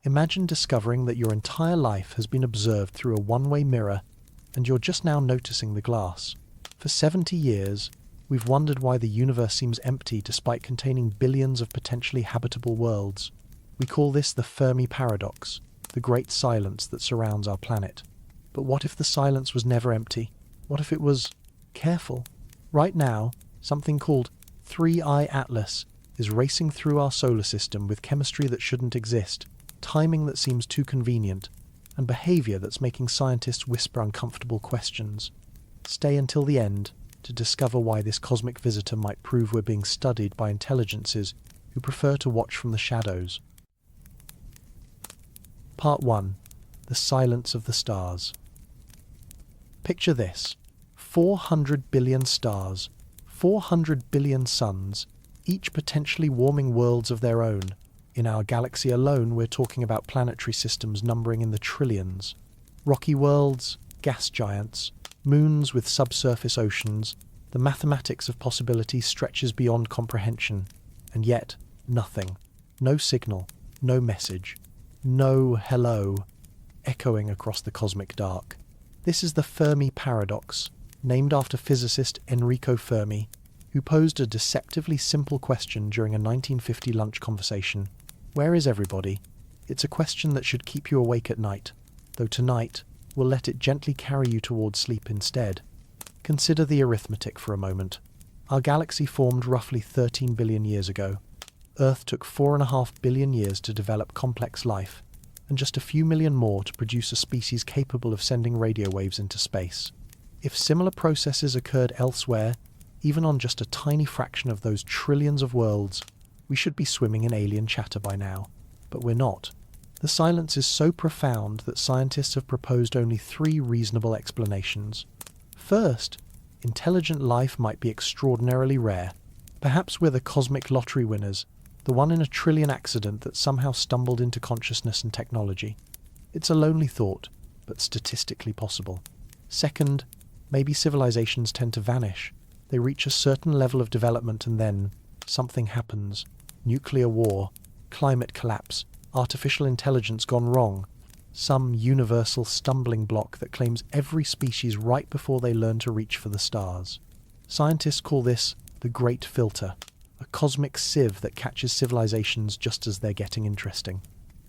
Imagine discovering that your entire life has been observed through a one-way mirror and you're just now noticing the glass. For 70 years, we've wondered why the universe seems empty despite containing billions of potentially habitable worlds. We call this the Fermi Paradox, the great silence that surrounds our planet. But what if the silence was never empty? What if it was careful? Right now, something called 3I-ATLAS is racing through our solar system with chemistry that shouldn't exist, timing that seems too convenient, and behavior that's making scientists whisper uncomfortable questions. Stay until the end to discover why this cosmic visitor might prove we're being studied by intelligences who prefer to watch from the shadows. Part 1. The Silence of the Stars. Picture this. 400 billion stars, 400 billion suns, each potentially warming worlds of their own. In our galaxy alone, we're talking about planetary systems numbering in the trillions. Rocky worlds, gas giants, moons with subsurface oceans. The mathematics of possibility stretches beyond comprehension. And yet, nothing. No signal, no message, no hello, echoing across the cosmic dark. This is the Fermi Paradox, named after physicist Enrico Fermi, who posed a deceptively simple question during a 1950 lunch conversation. Where is everybody? It's a question that should keep you awake at night, though tonight we'll let it gently carry you towards sleep instead. Consider the arithmetic for a moment. Our galaxy formed roughly 13 billion years ago. Earth took 4.5 billion years to develop complex life, and just a few million more to produce a species capable of sending radio waves into space. If similar processes occurred elsewhere, even on just a tiny fraction of those trillions of worlds, we should be swimming in alien chatter by now. But we're not. The silence is so profound that scientists have proposed only 3 reasonable explanations. First, intelligent life might be extraordinarily rare. Perhaps we're the cosmic lottery winners, the one in a trillion accident that somehow stumbled into consciousness and technology. It's a lonely thought, but statistically possible. Second, maybe civilizations tend to vanish. They reach a certain level of development and then something happens. Nuclear war, climate collapse, artificial intelligence gone wrong. Some universal stumbling block that claims every species right before they learn to reach for the stars. Scientists call this the Great Filter, a cosmic sieve that catches civilizations just as they're getting interesting.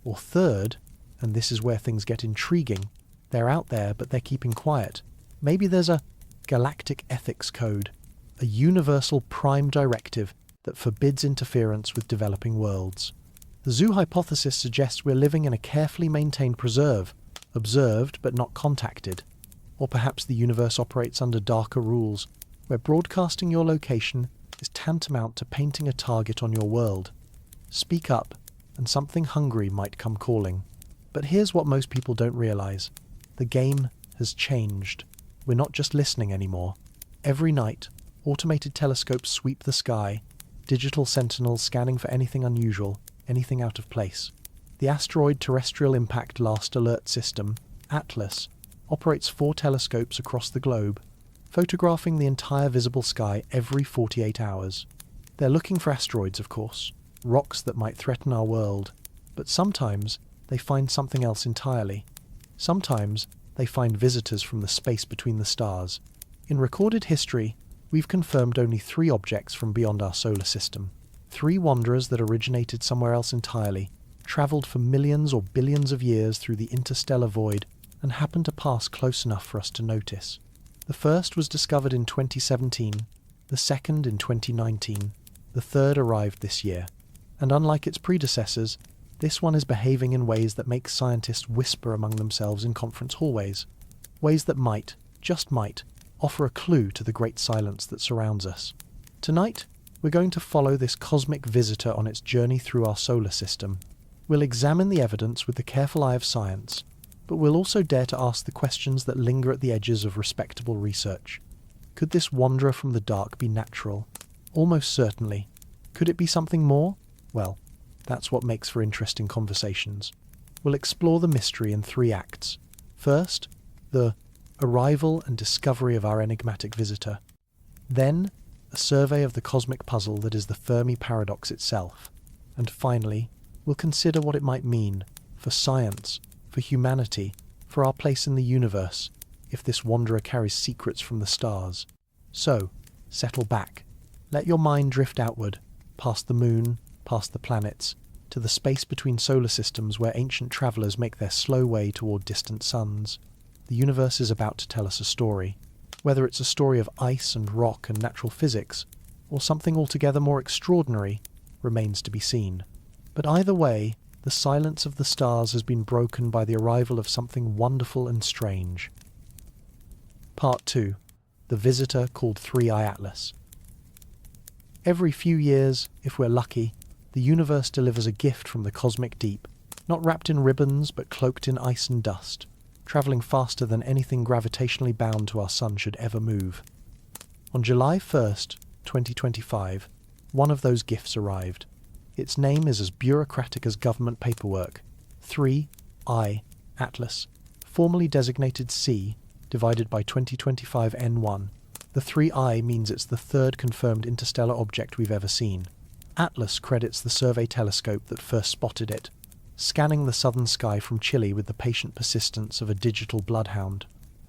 Or third, and this is where things get intriguing, they're out there but they're keeping quiet. Maybe there's a galactic ethics code, a universal prime directive that forbids interference with developing worlds. The zoo hypothesis suggests we're living in a carefully maintained preserve, observed but not contacted. Or perhaps the universe operates under darker rules, where broadcasting your location is tantamount to painting a target on your world. Speak up, and something hungry might come calling. But here's what most people don't realize. The game has changed. We're not just listening anymore. Every night, automated telescopes sweep the sky, digital sentinels scanning for anything unusual, anything out of place. The Asteroid Terrestrial Impact Last Alert System, ATLAS, operates 4 telescopes across the globe, photographing the entire visible sky every 48 hours. They're looking for asteroids, of course, rocks that might threaten our world, but sometimes they find something else entirely. Sometimes they find visitors from the space between the stars. In recorded history, we've confirmed only 3 objects from beyond our solar system. 3 wanderers that originated somewhere else entirely, travelled for millions or billions of years through the interstellar void, and happened to pass close enough for us to notice. The first was discovered in 2017, the second in 2019, the third arrived this year. And unlike its predecessors, this one is behaving in ways that make scientists whisper among themselves in conference hallways. Ways that might, just might, offer a clue to the great silence that surrounds us. Tonight, we're going to follow this cosmic visitor on its journey through our solar system. We'll examine the evidence with the careful eye of science, but we'll also dare to ask the questions that linger at the edges of respectable research. Could this wanderer from the dark be natural? Almost certainly. Could it be something more? Well, that's what makes for interesting conversations. We'll explore the mystery in 3 acts. First, the arrival and discovery of our enigmatic visitor. Then, a survey of the cosmic puzzle that is the Fermi Paradox itself. And finally, we'll consider what it might mean for science, for humanity, for our place in the universe, if this wanderer carries secrets from the stars. So, settle back. Let your mind drift outward, past the moon, past the planets, to the space between solar systems where ancient travellers make their slow way toward distant suns. The universe is about to tell us a story. Whether it's a story of ice and rock and natural physics, or something altogether more extraordinary, remains to be seen. But either way, the silence of the stars has been broken by the arrival of something wonderful and strange. Part 2. The visitor called 3I-ATLAS. Every few years, if we're lucky, the universe delivers a gift from the cosmic deep, not wrapped in ribbons but cloaked in ice and dust, travelling faster than anything gravitationally bound to our sun should ever move. On July 1st, 2025, one of those gifts arrived. Its name is as bureaucratic as government paperwork: 3I-ATLAS, formerly designated C, divided by 2025 N1. The 3I means it's the third confirmed interstellar object we've ever seen. ATLAS credits the survey telescope that first spotted it, scanning the southern sky from Chile with the patient persistence of a digital bloodhound.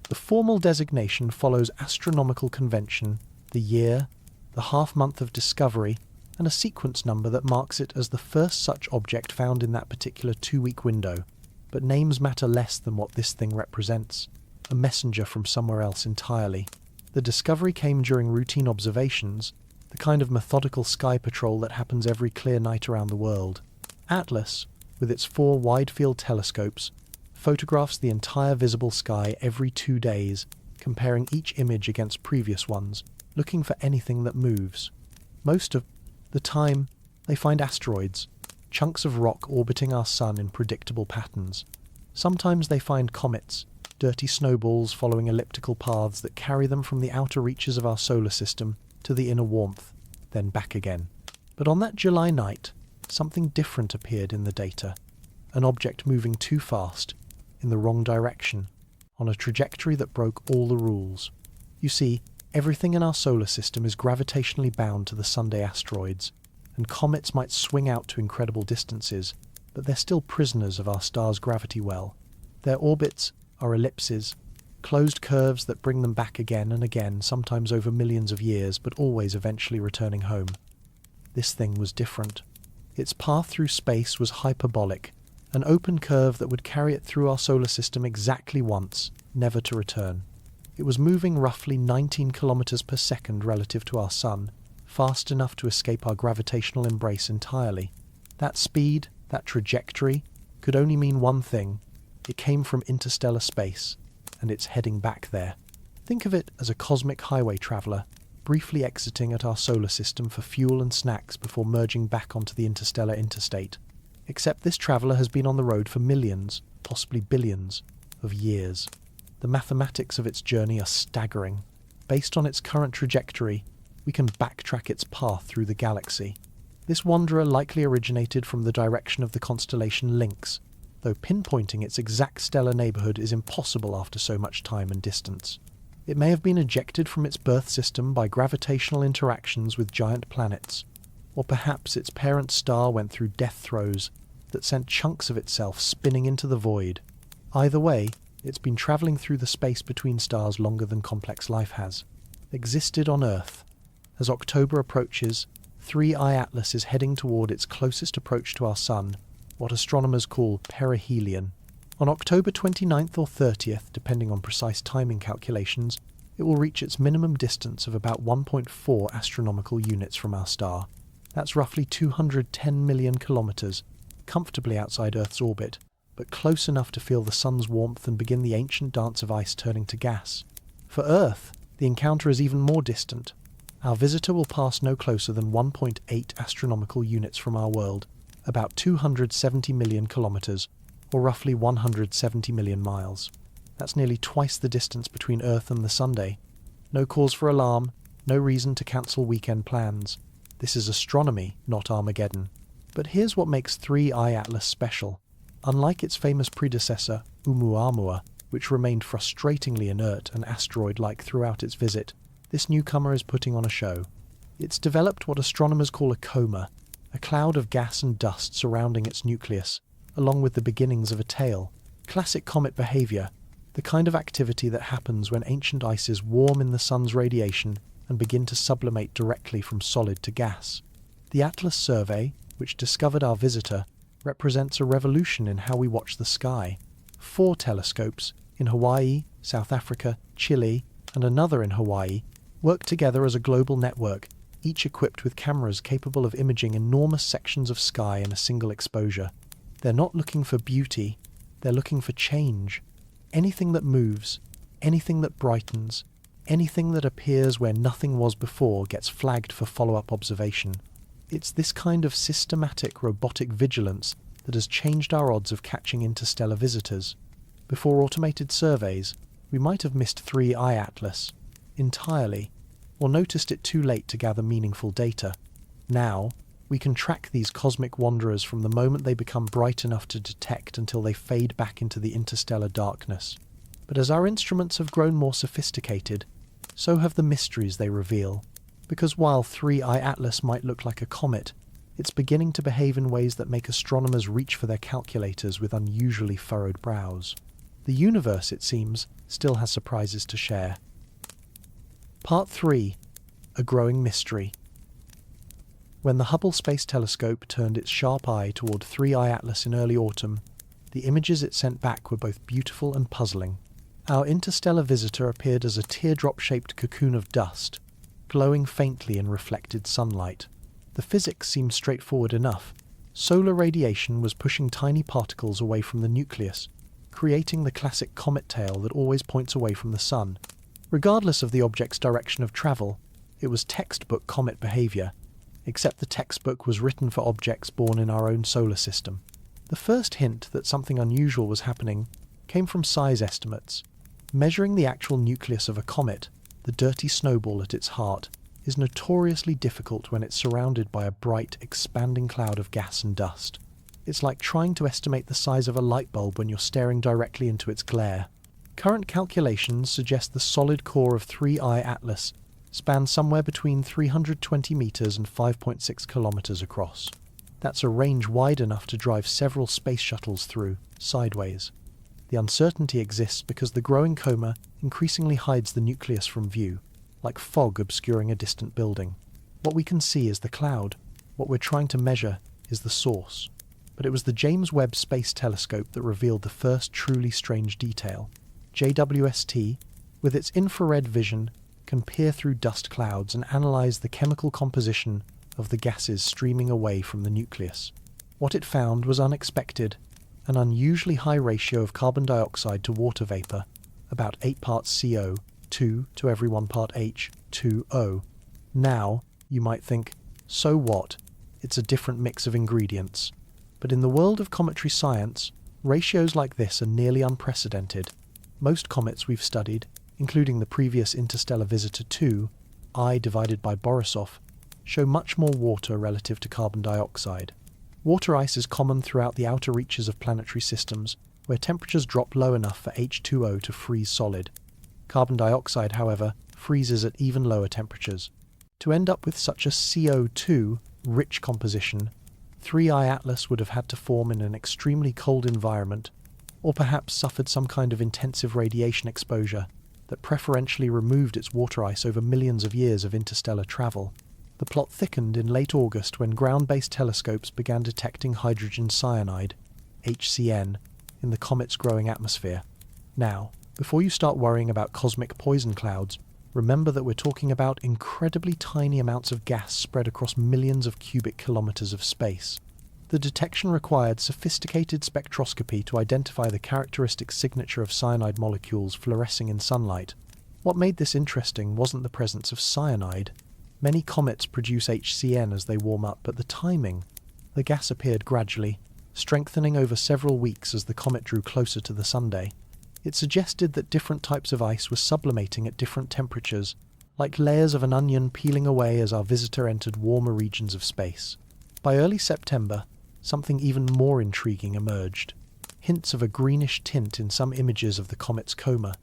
The formal designation follows astronomical convention, the year, the half-month of discovery, and a sequence number that marks it as the first such object found in that particular 2-week window. But names matter less than what this thing represents: a messenger from somewhere else entirely. The discovery came during routine observations, the kind of methodical sky patrol that happens every clear night around the world. ATLAS, with its 4 wide-field telescopes, photographs the entire visible sky every 2 days, comparing each image against previous ones, looking for anything that moves. Most of the time, they find asteroids, chunks of rock orbiting our sun in predictable patterns. Sometimes they find comets, dirty snowballs following elliptical paths that carry them from the outer reaches of our solar system to the inner warmth, then back again. But on that July night, something different appeared in the data. An object moving too fast, in the wrong direction, on a trajectory that broke all the rules. You see, everything in our solar system is gravitationally bound to the Sunday asteroids, and comets might swing out to incredible distances, but they're still prisoners of our star's gravity well. Their orbits are ellipses, closed curves that bring them back again and again, sometimes over millions of years, but always eventually returning home. This thing was different. Its path through space was hyperbolic, an open curve that would carry it through our solar system exactly once, never to return. It was moving roughly 19 kilometers per second relative to our sun, fast enough to escape our gravitational embrace entirely. That speed, that trajectory, could only mean one thing: it came from interstellar space, and it's heading back there. Think of it as a cosmic highway traveller, briefly exiting at our solar system for fuel and snacks before merging back onto the interstellar interstate. Except this traveller has been on the road for millions, possibly billions, of years. The mathematics of its journey are staggering. Based on its current trajectory, we can backtrack its path through the galaxy. This wanderer likely originated from the direction of the constellation Lynx, though pinpointing its exact stellar neighbourhood is impossible after so much time and distance. It may have been ejected from its birth system by gravitational interactions with giant planets, or perhaps its parent star went through death throes that sent chunks of itself spinning into the void. Either way, it's been travelling through the space between stars longer than complex life has. Existed on Earth. As October approaches, 3I-ATLAS is heading toward its closest approach to our Sun, what astronomers call perihelion. On October 29th or 30th, depending on precise timing calculations, it will reach its minimum distance of about 1.4 astronomical units from our star. That's roughly 210 million kilometres, comfortably outside Earth's orbit, but close enough to feel the sun's warmth and begin the ancient dance of ice turning to gas. For Earth, the encounter is even more distant. Our visitor will pass no closer than 1.8 astronomical units from our world, about 270 million kilometres, or roughly 170 million miles. That's nearly twice the distance between Earth and the Sunday. No cause for alarm, no reason to cancel weekend plans. This is astronomy, not Armageddon. But here's what makes 3I-ATLAS special. Unlike its famous predecessor, Oumuamua, which remained frustratingly inert and asteroid-like throughout its visit, this newcomer is putting on a show. It's developed what astronomers call a coma, a cloud of gas and dust surrounding its nucleus, along with the beginnings of a tail. Classic comet behavior, the kind of activity that happens when ancient ices warm in the sun's radiation and begin to sublimate directly from solid to gas. The ATLAS survey, which discovered our visitor, represents a revolution in how we watch the sky. 4 telescopes, in Hawaii, South Africa, Chile, and another in Hawaii, work together as a global network, each equipped with cameras capable of imaging enormous sections of sky in a single exposure. They're not looking for beauty, they're looking for change. Anything that moves, anything that brightens, anything that appears where nothing was before gets flagged for follow-up observation. It's this kind of systematic robotic vigilance that has changed our odds of catching interstellar visitors. Before automated surveys, we might have missed 3I-ATLAS entirely, or noticed it too late to gather meaningful data. Now, we can track these cosmic wanderers from the moment they become bright enough to detect until they fade back into the interstellar darkness. But as our instruments have grown more sophisticated, so have the mysteries they reveal. Because while 3I-ATLAS might look like a comet, it's beginning to behave in ways that make astronomers reach for their calculators with unusually furrowed brows. The universe, it seems, still has surprises to share. Part 3. A Growing Mystery. When the Hubble Space Telescope turned its sharp eye toward 3I-ATLAS in early autumn, the images it sent back were both beautiful and puzzling. Our interstellar visitor appeared as a teardrop-shaped cocoon of dust, glowing faintly in reflected sunlight. The physics seemed straightforward enough. Solar radiation was pushing tiny particles away from the nucleus, creating the classic comet tail that always points away from the sun. Regardless of the object's direction of travel, it was textbook comet behavior, except the textbook was written for objects born in our own solar system. The first hint that something unusual was happening came from size estimates. Measuring the actual nucleus of a comet, the dirty snowball at its heart, is notoriously difficult when it's surrounded by a bright, expanding cloud of gas and dust. It's like trying to estimate the size of a light bulb when you're staring directly into its glare. Current calculations suggest the solid core of 3I-ATLAS spans somewhere between 320 meters and 5.6 kilometers across. That's a range wide enough to drive several space shuttles through, sideways. The uncertainty exists because the growing coma increasingly hides the nucleus from view, like fog obscuring a distant building. What we can see is the cloud. What we're trying to measure is the source. But it was the James Webb Space Telescope that revealed the first truly strange detail. JWST, with its infrared vision, can peer through dust clouds and analyze the chemical composition of the gases streaming away from the nucleus. What it found was unexpected, an unusually high ratio of carbon dioxide to water vapor, about 8 parts CO, 2 to every 1 part H, 2O. Now, you might think, so what? It's a different mix of ingredients. But in the world of cometary science, ratios like this are nearly unprecedented. Most comets we've studied, including the previous interstellar visitor 2, I divided by Borisov, show much more water relative to carbon dioxide. Water ice is common throughout the outer reaches of planetary systems, where temperatures drop low enough for H2O to freeze solid. Carbon dioxide, however, freezes at even lower temperatures. To end up with such a CO2-rich composition, 3I-ATLAS would have had to form in an extremely cold environment, or perhaps suffered some kind of intensive radiation exposure that preferentially removed its water ice over millions of years of interstellar travel. The plot thickened in late August when ground-based telescopes began detecting hydrogen cyanide, HCN, in the comet's growing atmosphere. Now, before you start worrying about cosmic poison clouds, remember that we're talking about incredibly tiny amounts of gas spread across millions of cubic kilometers of space. The detection required sophisticated spectroscopy to identify the characteristic signature of cyanide molecules fluorescing in sunlight. What made this interesting wasn't the presence of cyanide. Many comets produce HCN as they warm up, but the timing. The gas appeared gradually, strengthening over several weeks as the comet drew closer to the sunday. It suggested that different types of ice were sublimating at different temperatures, like layers of an onion peeling away as our visitor entered warmer regions of space. By early September, something even more intriguing emerged. Hints of a greenish tint in some images of the comet's coma.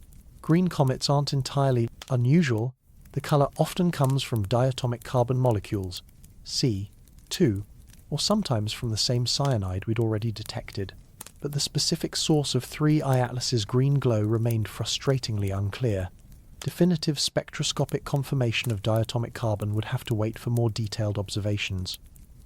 Green comets aren't entirely unusual. The colour often comes from diatomic carbon molecules, C2, or sometimes from the same cyanide we'd already detected. but the specific source of 3I-ATLAS's green glow remained frustratingly unclear. Definitive spectroscopic confirmation of diatomic carbon would have to wait for more detailed observations.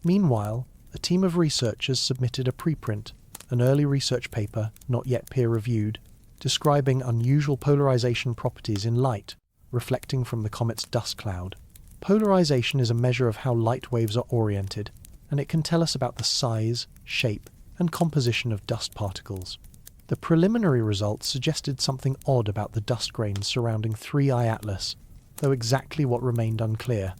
Meanwhile, a team of researchers submitted a preprint, an early research paper, not yet peer-reviewed, describing unusual polarization properties in light, reflecting from the comet's dust cloud. Polarization is a measure of how light waves are oriented, and it can tell us about the size, shape, and composition of dust particles. The preliminary results suggested something odd about the dust grains surrounding 3I-ATLAS, though exactly what remained unclear.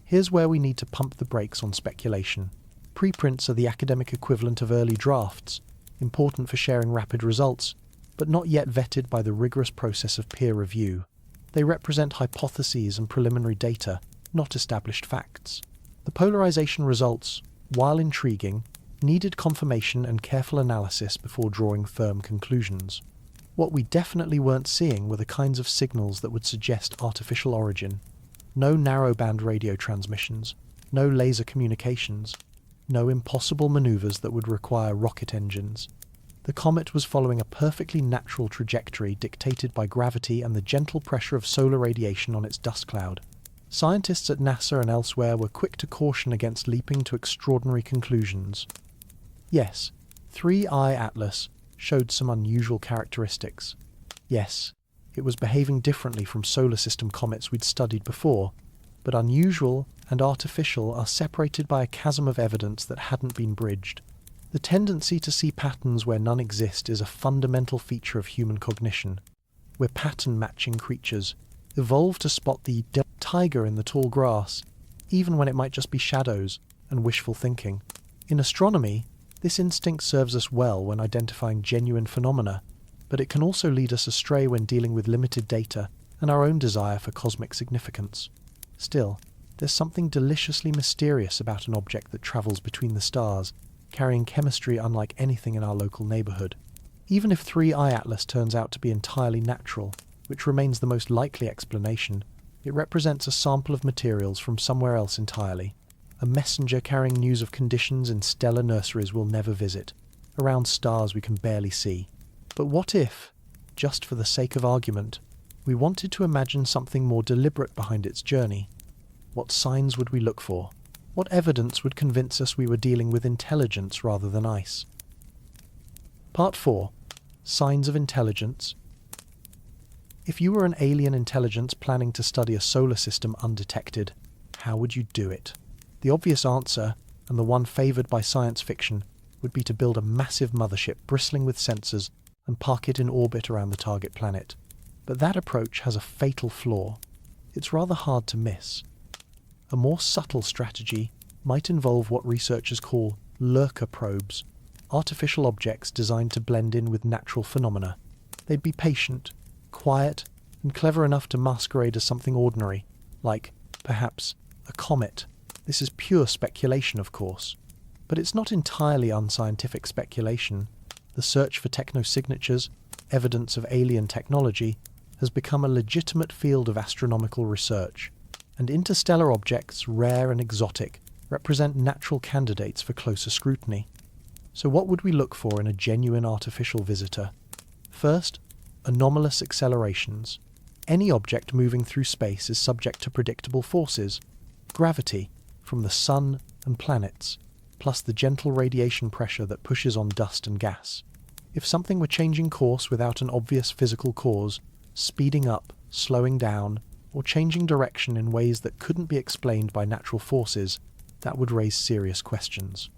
Here's where we need to pump the brakes on speculation. Preprints are the academic equivalent of early drafts, important for sharing rapid results, but not yet vetted by the rigorous process of peer review. They represent hypotheses and preliminary data, not established facts. The polarization results, while intriguing, needed confirmation and careful analysis before drawing firm conclusions. What we definitely weren't seeing were the kinds of signals that would suggest artificial origin. No narrowband radio transmissions, no laser communications, no impossible maneuvers that would require rocket engines. The comet was following a perfectly natural trajectory dictated by gravity and the gentle pressure of solar radiation on its dust cloud. Scientists at NASA and elsewhere were quick to caution against leaping to extraordinary conclusions. Yes, 3I-ATLAS showed some unusual characteristics. Yes, it was behaving differently from solar system comets we'd studied before, but unusual and artificial are separated by a chasm of evidence that hadn't been bridged. The tendency to see patterns where none exist is a fundamental feature of human cognition. We're pattern-matching creatures, evolved to spot the tiger in the tall grass, even when it might just be shadows and wishful thinking. In astronomy, this instinct serves us well when identifying genuine phenomena, but it can also lead us astray when dealing with limited data and our own desire for cosmic significance. Still, there's something deliciously mysterious about an object that travels between the stars, carrying chemistry unlike anything in our local neighborhood. Even if 3I-ATLAS turns out to be entirely natural, which remains the most likely explanation, it represents a sample of materials from somewhere else entirely, a messenger carrying news of conditions in stellar nurseries we'll never visit, around stars we can barely see. But what if, just for the sake of argument, we wanted to imagine something more deliberate behind its journey? What signs would we look for? What evidence would convince us we were dealing with intelligence rather than ice? Part 4. Signs of intelligence. If you were an alien intelligence planning to study a solar system undetected, how would you do it? The obvious answer, and the one favoured by science fiction, would be to build a massive mothership bristling with sensors and park it in orbit around the target planet. But that approach has a fatal flaw. It's rather hard to miss. A more subtle strategy might involve what researchers call lurker probes, artificial objects designed to blend in with natural phenomena. They'd be patient, quiet, and clever enough to masquerade as something ordinary, like, perhaps, a comet. This is pure speculation, of course. But it's not entirely unscientific speculation. The search for technosignatures, evidence of alien technology, has become a legitimate field of astronomical research, and interstellar objects, rare and exotic, represent natural candidates for closer scrutiny. So what would we look for in a genuine artificial visitor? First, anomalous accelerations. Any object moving through space is subject to predictable forces. Gravity, from the sun and planets, plus the gentle radiation pressure that pushes on dust and gas. If something were changing course without an obvious physical cause, speeding up, slowing down, or changing direction in ways that couldn't be explained by natural forces, that would raise serious questions.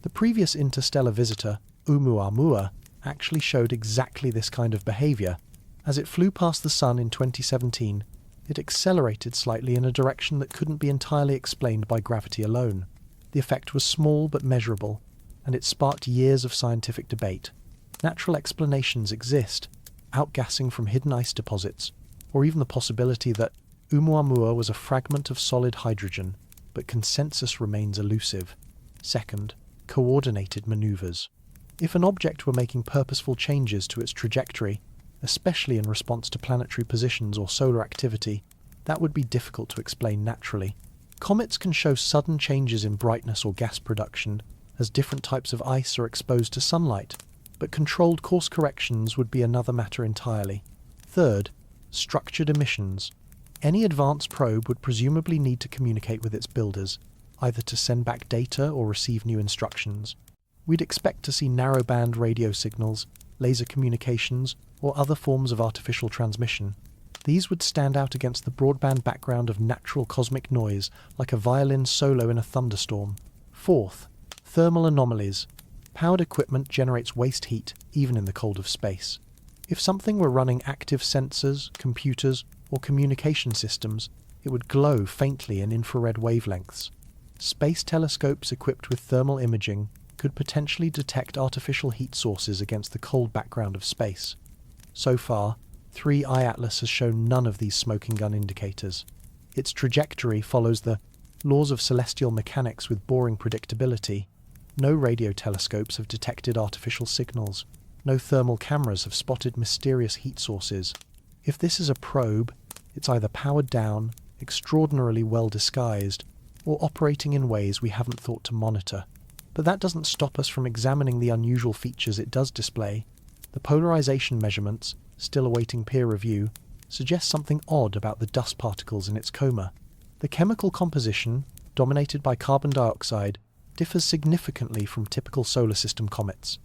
The previous interstellar visitor, Oumuamua, actually showed exactly this kind of behaviour. As it flew past the Sun in 2017, it accelerated slightly in a direction that couldn't be entirely explained by gravity alone. The effect was small but measurable, and it sparked years of scientific debate. Natural explanations exist, outgassing from hidden ice deposits, or even the possibility that Oumuamua was a fragment of solid hydrogen, but consensus remains elusive. Second, coordinated maneuvers. If an object were making purposeful changes to its trajectory, especially in response to planetary positions or solar activity, that would be difficult to explain naturally. Comets can show sudden changes in brightness or gas production as different types of ice are exposed to sunlight, but controlled course corrections would be another matter entirely. Third, structured emissions. Any advanced probe would presumably need to communicate with its builders, either to send back data or receive new instructions. We'd expect to see narrowband radio signals, laser communications, or other forms of artificial transmission. These would stand out against the broadband background of natural cosmic noise, like a violin solo in a thunderstorm. Fourth, thermal anomalies. Powered equipment generates waste heat, even in the cold of space. If something were running active sensors, computers, or communication systems, it would glow faintly in infrared wavelengths. Space telescopes equipped with thermal imaging could potentially detect artificial heat sources against the cold background of space. So far, 3I-ATLAS has shown none of these smoking gun indicators. Its trajectory follows the laws of celestial mechanics with boring predictability. No radio telescopes have detected artificial signals. No thermal cameras have spotted mysterious heat sources. If this is a probe, it's either powered down, extraordinarily well disguised, or operating in ways we haven't thought to monitor. But that doesn't stop us from examining the unusual features it does display. The polarization measurements, still awaiting peer review, suggest something odd about the dust particles in its coma. The chemical composition, dominated by carbon dioxide, differs significantly from typical solar system comets.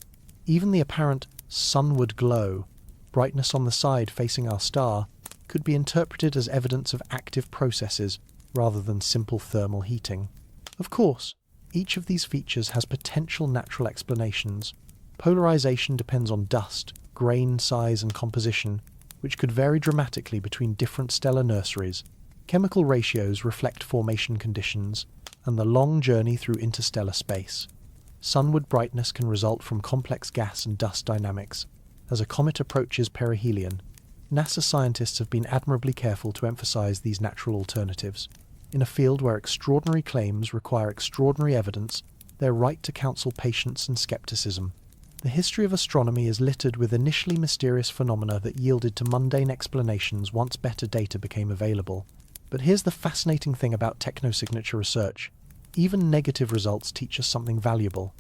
Even the apparent sunward glow, brightness on the side facing our star, could be interpreted as evidence of active processes rather than simple thermal heating. Of course, each of these features has potential natural explanations. Polarization depends on dust, grain size and composition, which could vary dramatically between different stellar nurseries. Chemical ratios reflect formation conditions and the long journey through interstellar space. Sunward brightness can result from complex gas and dust dynamics. As a comet approaches perihelion, NASA scientists have been admirably careful to emphasize these natural alternatives. In a field where extraordinary claims require extraordinary evidence, they're right to counsel patience and skepticism. The history of astronomy is littered with initially mysterious phenomena that yielded to mundane explanations once better data became available. But here's the fascinating thing about technosignature research. Even negative results teach us something valuable.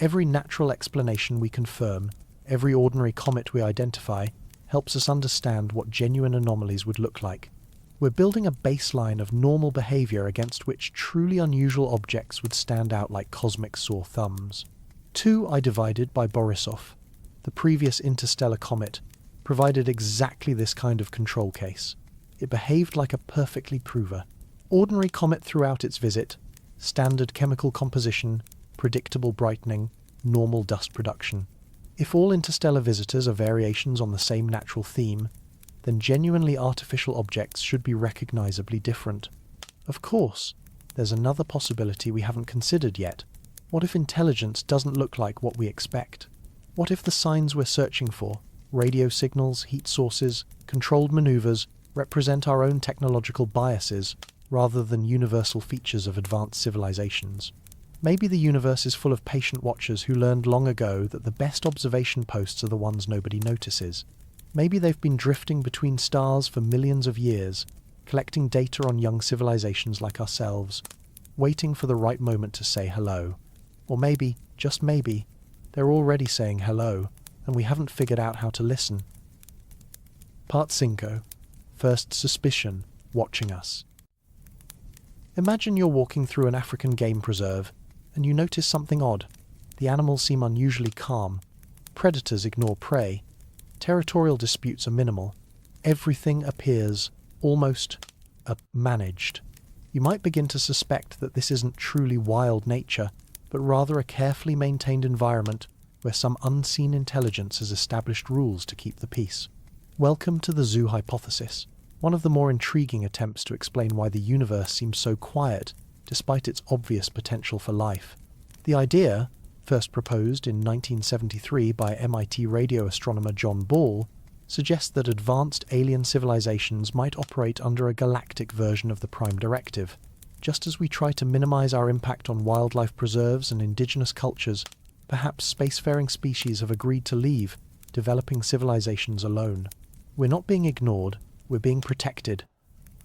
Every natural explanation we confirm, every ordinary comet we identify, helps us understand what genuine anomalies would look like. We're building a baseline of normal behavior against which truly unusual objects would stand out like cosmic sore thumbs. 2I divided by Borisov, the previous interstellar comet, provided exactly this kind of control case. It behaved like a perfectly prover. Ordinary comet throughout its visit, standard chemical composition, predictable brightening, normal dust production. If all interstellar visitors are variations on the same natural theme, then genuinely artificial objects should be recognizably different. Of course, there's another possibility we haven't considered yet. What if intelligence doesn't look like what we expect? What if the signs we're searching for, radio signals, heat sources, controlled maneuvers, represent our own technological biases rather than universal features of advanced civilizations? Maybe the universe is full of patient watchers who learned long ago that the best observation posts are the ones nobody notices. Maybe they've been drifting between stars for millions of years, collecting data on young civilizations like ourselves, waiting for the right moment to say hello. Or maybe, just maybe, they're already saying hello, and we haven't figured out how to listen. Part 5. First suspicion, watching us. Imagine you're walking through an African game preserve, and you notice something odd. The animals seem unusually calm. Predators ignore prey. Territorial disputes are minimal. Everything appears almost managed. You might begin to suspect that this isn't truly wild nature, but rather a carefully maintained environment where some unseen intelligence has established rules to keep the peace. Welcome to the zoo hypothesis, one of the more intriguing attempts to explain why the universe seems so quiet despite its obvious potential for life. The idea, first proposed in 1973 by MIT radio astronomer John Ball, suggests that advanced alien civilizations might operate under a galactic version of the Prime Directive. Just as we try to minimize our impact on wildlife preserves and indigenous cultures, perhaps spacefaring species have agreed to leave, developing civilizations alone. We're not being ignored, we're being protected.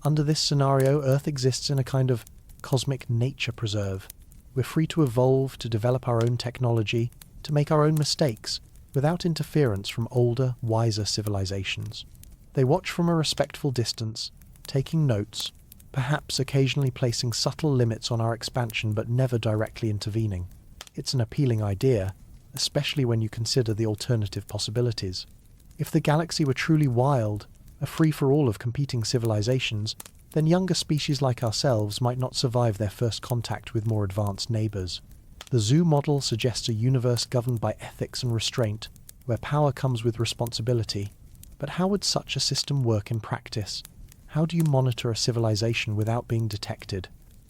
Under this scenario, Earth exists in a kind of cosmic nature preserve. We're free to evolve, to develop our own technology, to make our own mistakes, without interference from older, wiser civilizations. They watch from a respectful distance, taking notes, perhaps occasionally placing subtle limits on our expansion but never directly intervening. It's an appealing idea, especially when you consider the alternative possibilities. If the galaxy were truly wild, a free-for-all of competing civilizations, then younger species like ourselves might not survive their first contact with more advanced neighbors. The zoo model suggests a universe governed by ethics and restraint, where power comes with responsibility. But how would such a system work in practice? How do you monitor a civilization without being detected?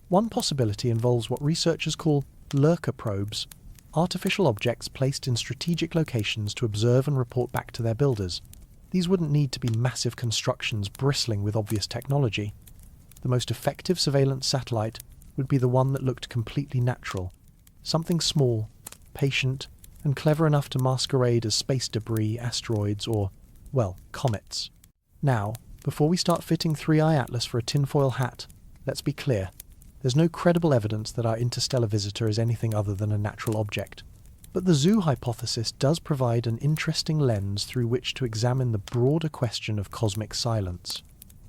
One possibility involves what researchers call lurker probes, artificial objects placed in strategic locations to observe and report back to their builders. These wouldn't need to be massive constructions bristling with obvious technology. The most effective surveillance satellite would be the one that looked completely natural. Something small, patient, and clever enough to masquerade as space debris, asteroids, or, well, comets. Now, before we start fitting 3I-ATLAS for a tinfoil hat, let's be clear. There's no credible evidence that our interstellar visitor is anything other than a natural object. But the zoo hypothesis does provide an interesting lens through which to examine the broader question of cosmic silence.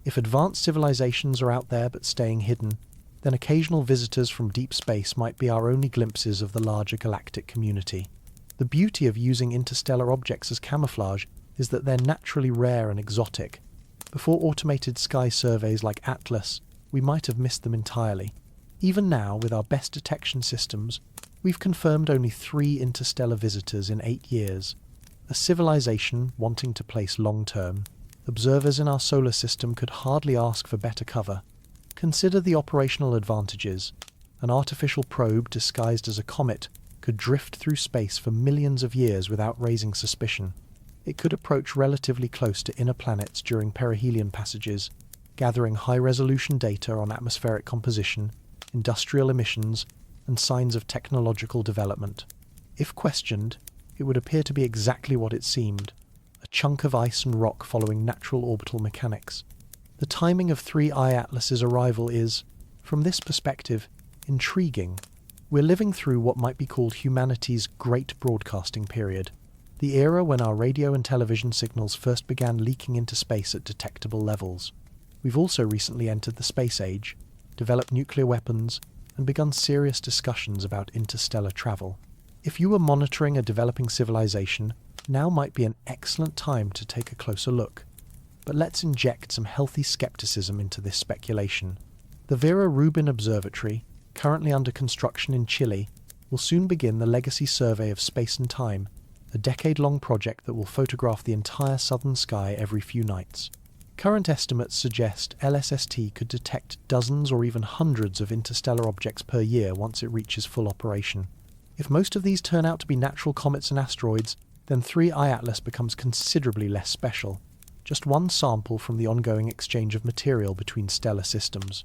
If advanced civilizations are out there but staying hidden, then occasional visitors from deep space might be our only glimpses of the larger galactic community. The beauty of using interstellar objects as camouflage is that they're naturally rare and exotic. Before automated sky surveys like ATLAS, we might have missed them entirely. Even now, with our best detection systems, we've confirmed only 3 interstellar visitors in 8 years. A civilization wanting to place long-term, observers in our solar system could hardly ask for better cover. Consider the operational advantages. An artificial probe disguised as a comet could drift through space for millions of years without raising suspicion. It could approach relatively close to inner planets during perihelion passages, gathering high-resolution data on atmospheric composition, industrial emissions, and signs of technological development. If questioned, it would appear to be exactly what it seemed, a chunk of ice and rock following natural orbital mechanics. The timing of 3I-ATLAS's arrival is, from this perspective, intriguing. We're living through what might be called humanity's great broadcasting period, the era when our radio and television signals first began leaking into space at detectable levels. We've also recently entered the space age, developed nuclear weapons, and begun serious discussions about interstellar travel. If you were monitoring a developing civilization, now might be an excellent time to take a closer look. But let's inject some healthy skepticism into this speculation. The Vera Rubin Observatory, currently under construction in Chile, will soon begin the legacy survey of space and time, a decade-long project that will photograph the entire southern sky every few nights. Current estimates suggest LSST could detect dozens or even hundreds of interstellar objects per year once it reaches full operation. If most of these turn out to be natural comets and asteroids, then 3I-ATLAS becomes considerably less special, just one sample from the ongoing exchange of material between stellar systems.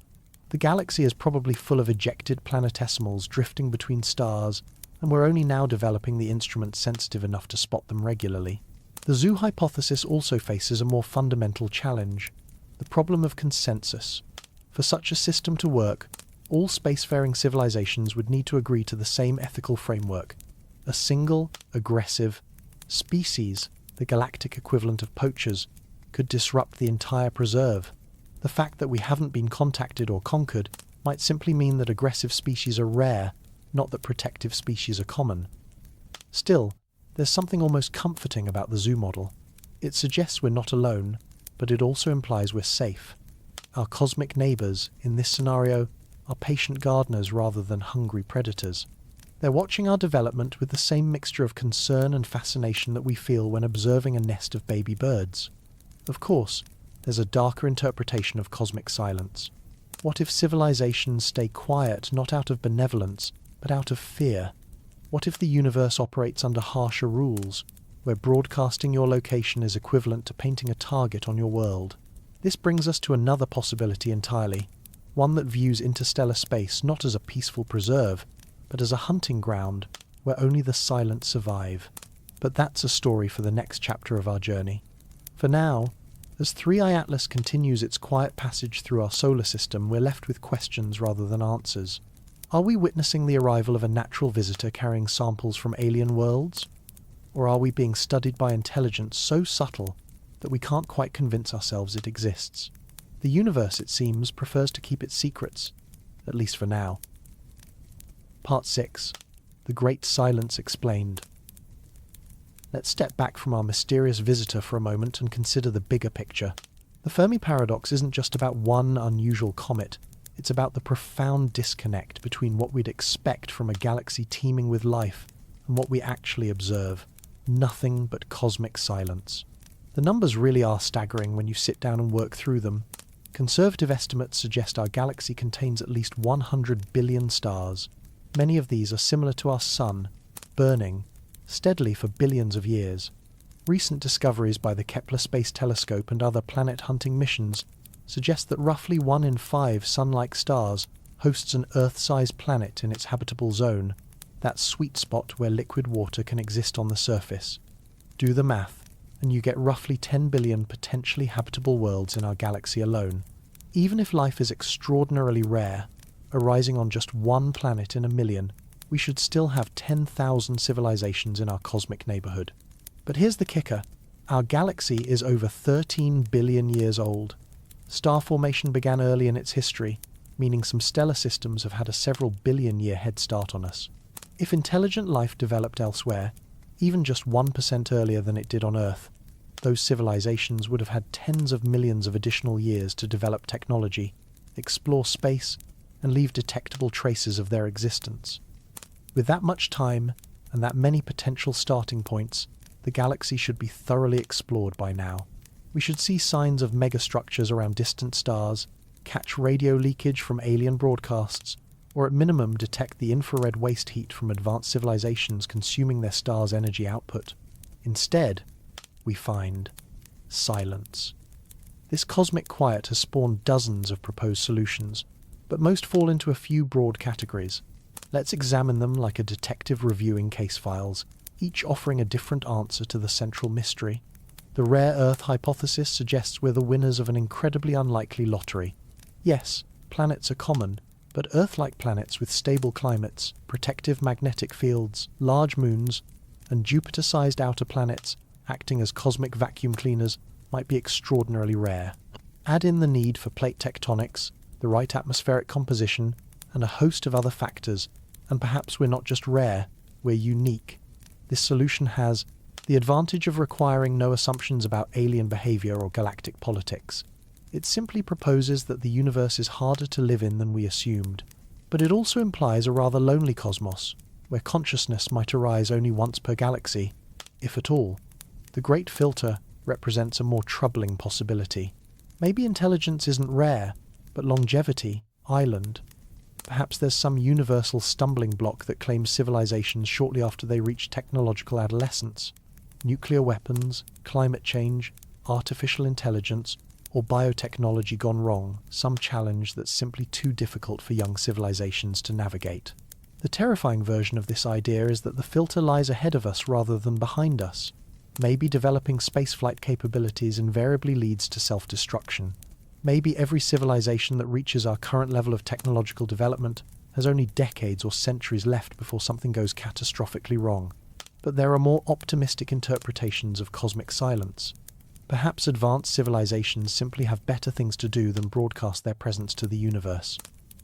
The galaxy is probably full of ejected planetesimals drifting between stars, and we're only now developing the instruments sensitive enough to spot them regularly. The zoo hypothesis also faces a more fundamental challenge, the problem of consensus. For such a system to work, all spacefaring civilizations would need to agree to the same ethical framework. A single, aggressive species, the galactic equivalent of poachers, could disrupt the entire preserve. The fact that we haven't been contacted or conquered might simply mean that aggressive species are rare, not that protective species are common. Still, there's something almost comforting about the zoo model. It suggests we're not alone, but it also implies we're safe. Our cosmic neighbours, in this scenario, are patient gardeners rather than hungry predators. They're watching our development with the same mixture of concern and fascination that we feel when observing a nest of baby birds. Of course, there's a darker interpretation of cosmic silence. What if civilizations stay quiet not out of benevolence, but out of fear? What if the universe operates under harsher rules, where broadcasting your location is equivalent to painting a target on your world? This brings us to another possibility entirely, one that views interstellar space not as a peaceful preserve, but as a hunting ground where only the silent survive. But that's a story for the next chapter of our journey. For now, as 3I-ATLAS continues its quiet passage through our solar system, we're left with questions rather than answers. Are we witnessing the arrival of a natural visitor carrying samples from alien worlds? Or are we being studied by intelligence so subtle that we can't quite convince ourselves it exists? The universe, it seems, prefers to keep its secrets, at least for now. Part 6. The Great Silence Explained. Let's step back from our mysterious visitor for a moment and consider the bigger picture. The Fermi Paradox isn't just about one unusual comet. It's about the profound disconnect between what we'd expect from a galaxy teeming with life and what we actually observe. Nothing but cosmic silence. The numbers really are staggering when you sit down and work through them. Conservative estimates suggest our galaxy contains at least 100 billion stars. Many of these are similar to our Sun, burning steadily for billions of years. Recent discoveries by the Kepler Space Telescope and other planet-hunting missions suggest that roughly 1 in 5 Sun-like stars hosts an Earth-sized planet in its habitable zone, that sweet spot where liquid water can exist on the surface. Do the math, and you get roughly 10 billion potentially habitable worlds in our galaxy alone. Even if life is extraordinarily rare, arising on just one planet in a million, we should still have 10,000 civilizations in our cosmic neighborhood. But here's the kicker. Our galaxy is over 13 billion years old. Star formation began early in its history, meaning some stellar systems have had a several billion-year head start on us. If intelligent life developed elsewhere, even just 1% earlier than it did on Earth, those civilizations would have had tens of millions of additional years to develop technology, explore space, and leave detectable traces of their existence. With that much time, and that many potential starting points, the galaxy should be thoroughly explored by now. We should see signs of megastructures around distant stars, catch radio leakage from alien broadcasts, or at minimum detect the infrared waste heat from advanced civilizations consuming their star's energy output. Instead, we find silence. This cosmic quiet has spawned dozens of proposed solutions, but most fall into a few broad categories. Let's examine them like a detective reviewing case files, each offering a different answer to the central mystery. The rare Earth hypothesis suggests we're the winners of an incredibly unlikely lottery. Yes, planets are common, but Earth-like planets with stable climates, protective magnetic fields, large moons, and Jupiter-sized outer planets acting as cosmic vacuum cleaners might be extraordinarily rare. Add in the need for plate tectonics, the right atmospheric composition, and a host of other factors, and perhaps we're not just rare, we're unique. This solution has the advantage of requiring no assumptions about alien behavior or galactic politics. It simply proposes that the universe is harder to live in than we assumed, but it also implies a rather lonely cosmos, where consciousness might arise only once per galaxy, if at all. The Great Filter represents a more troubling possibility. Maybe intelligence isn't rare, but longevity, island. Perhaps there's some universal stumbling block that claims civilizations shortly after they reach technological adolescence. Nuclear weapons, climate change, artificial intelligence, or biotechnology gone wrong, some challenge that's simply too difficult for young civilizations to navigate. The terrifying version of this idea is that the filter lies ahead of us rather than behind us. Maybe developing spaceflight capabilities invariably leads to self-destruction. Maybe every civilization that reaches our current level of technological development has only decades or centuries left before something goes catastrophically wrong. But there are more optimistic interpretations of cosmic silence. Perhaps advanced civilizations simply have better things to do than broadcast their presence to the universe.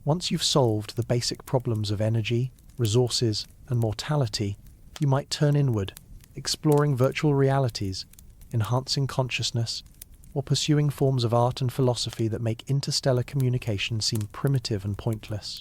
Once you've solved the basic problems of energy, resources, and mortality, you might turn inward, exploring virtual realities, enhancing consciousness, or pursuing forms of art and philosophy that make interstellar communication seem primitive and pointless.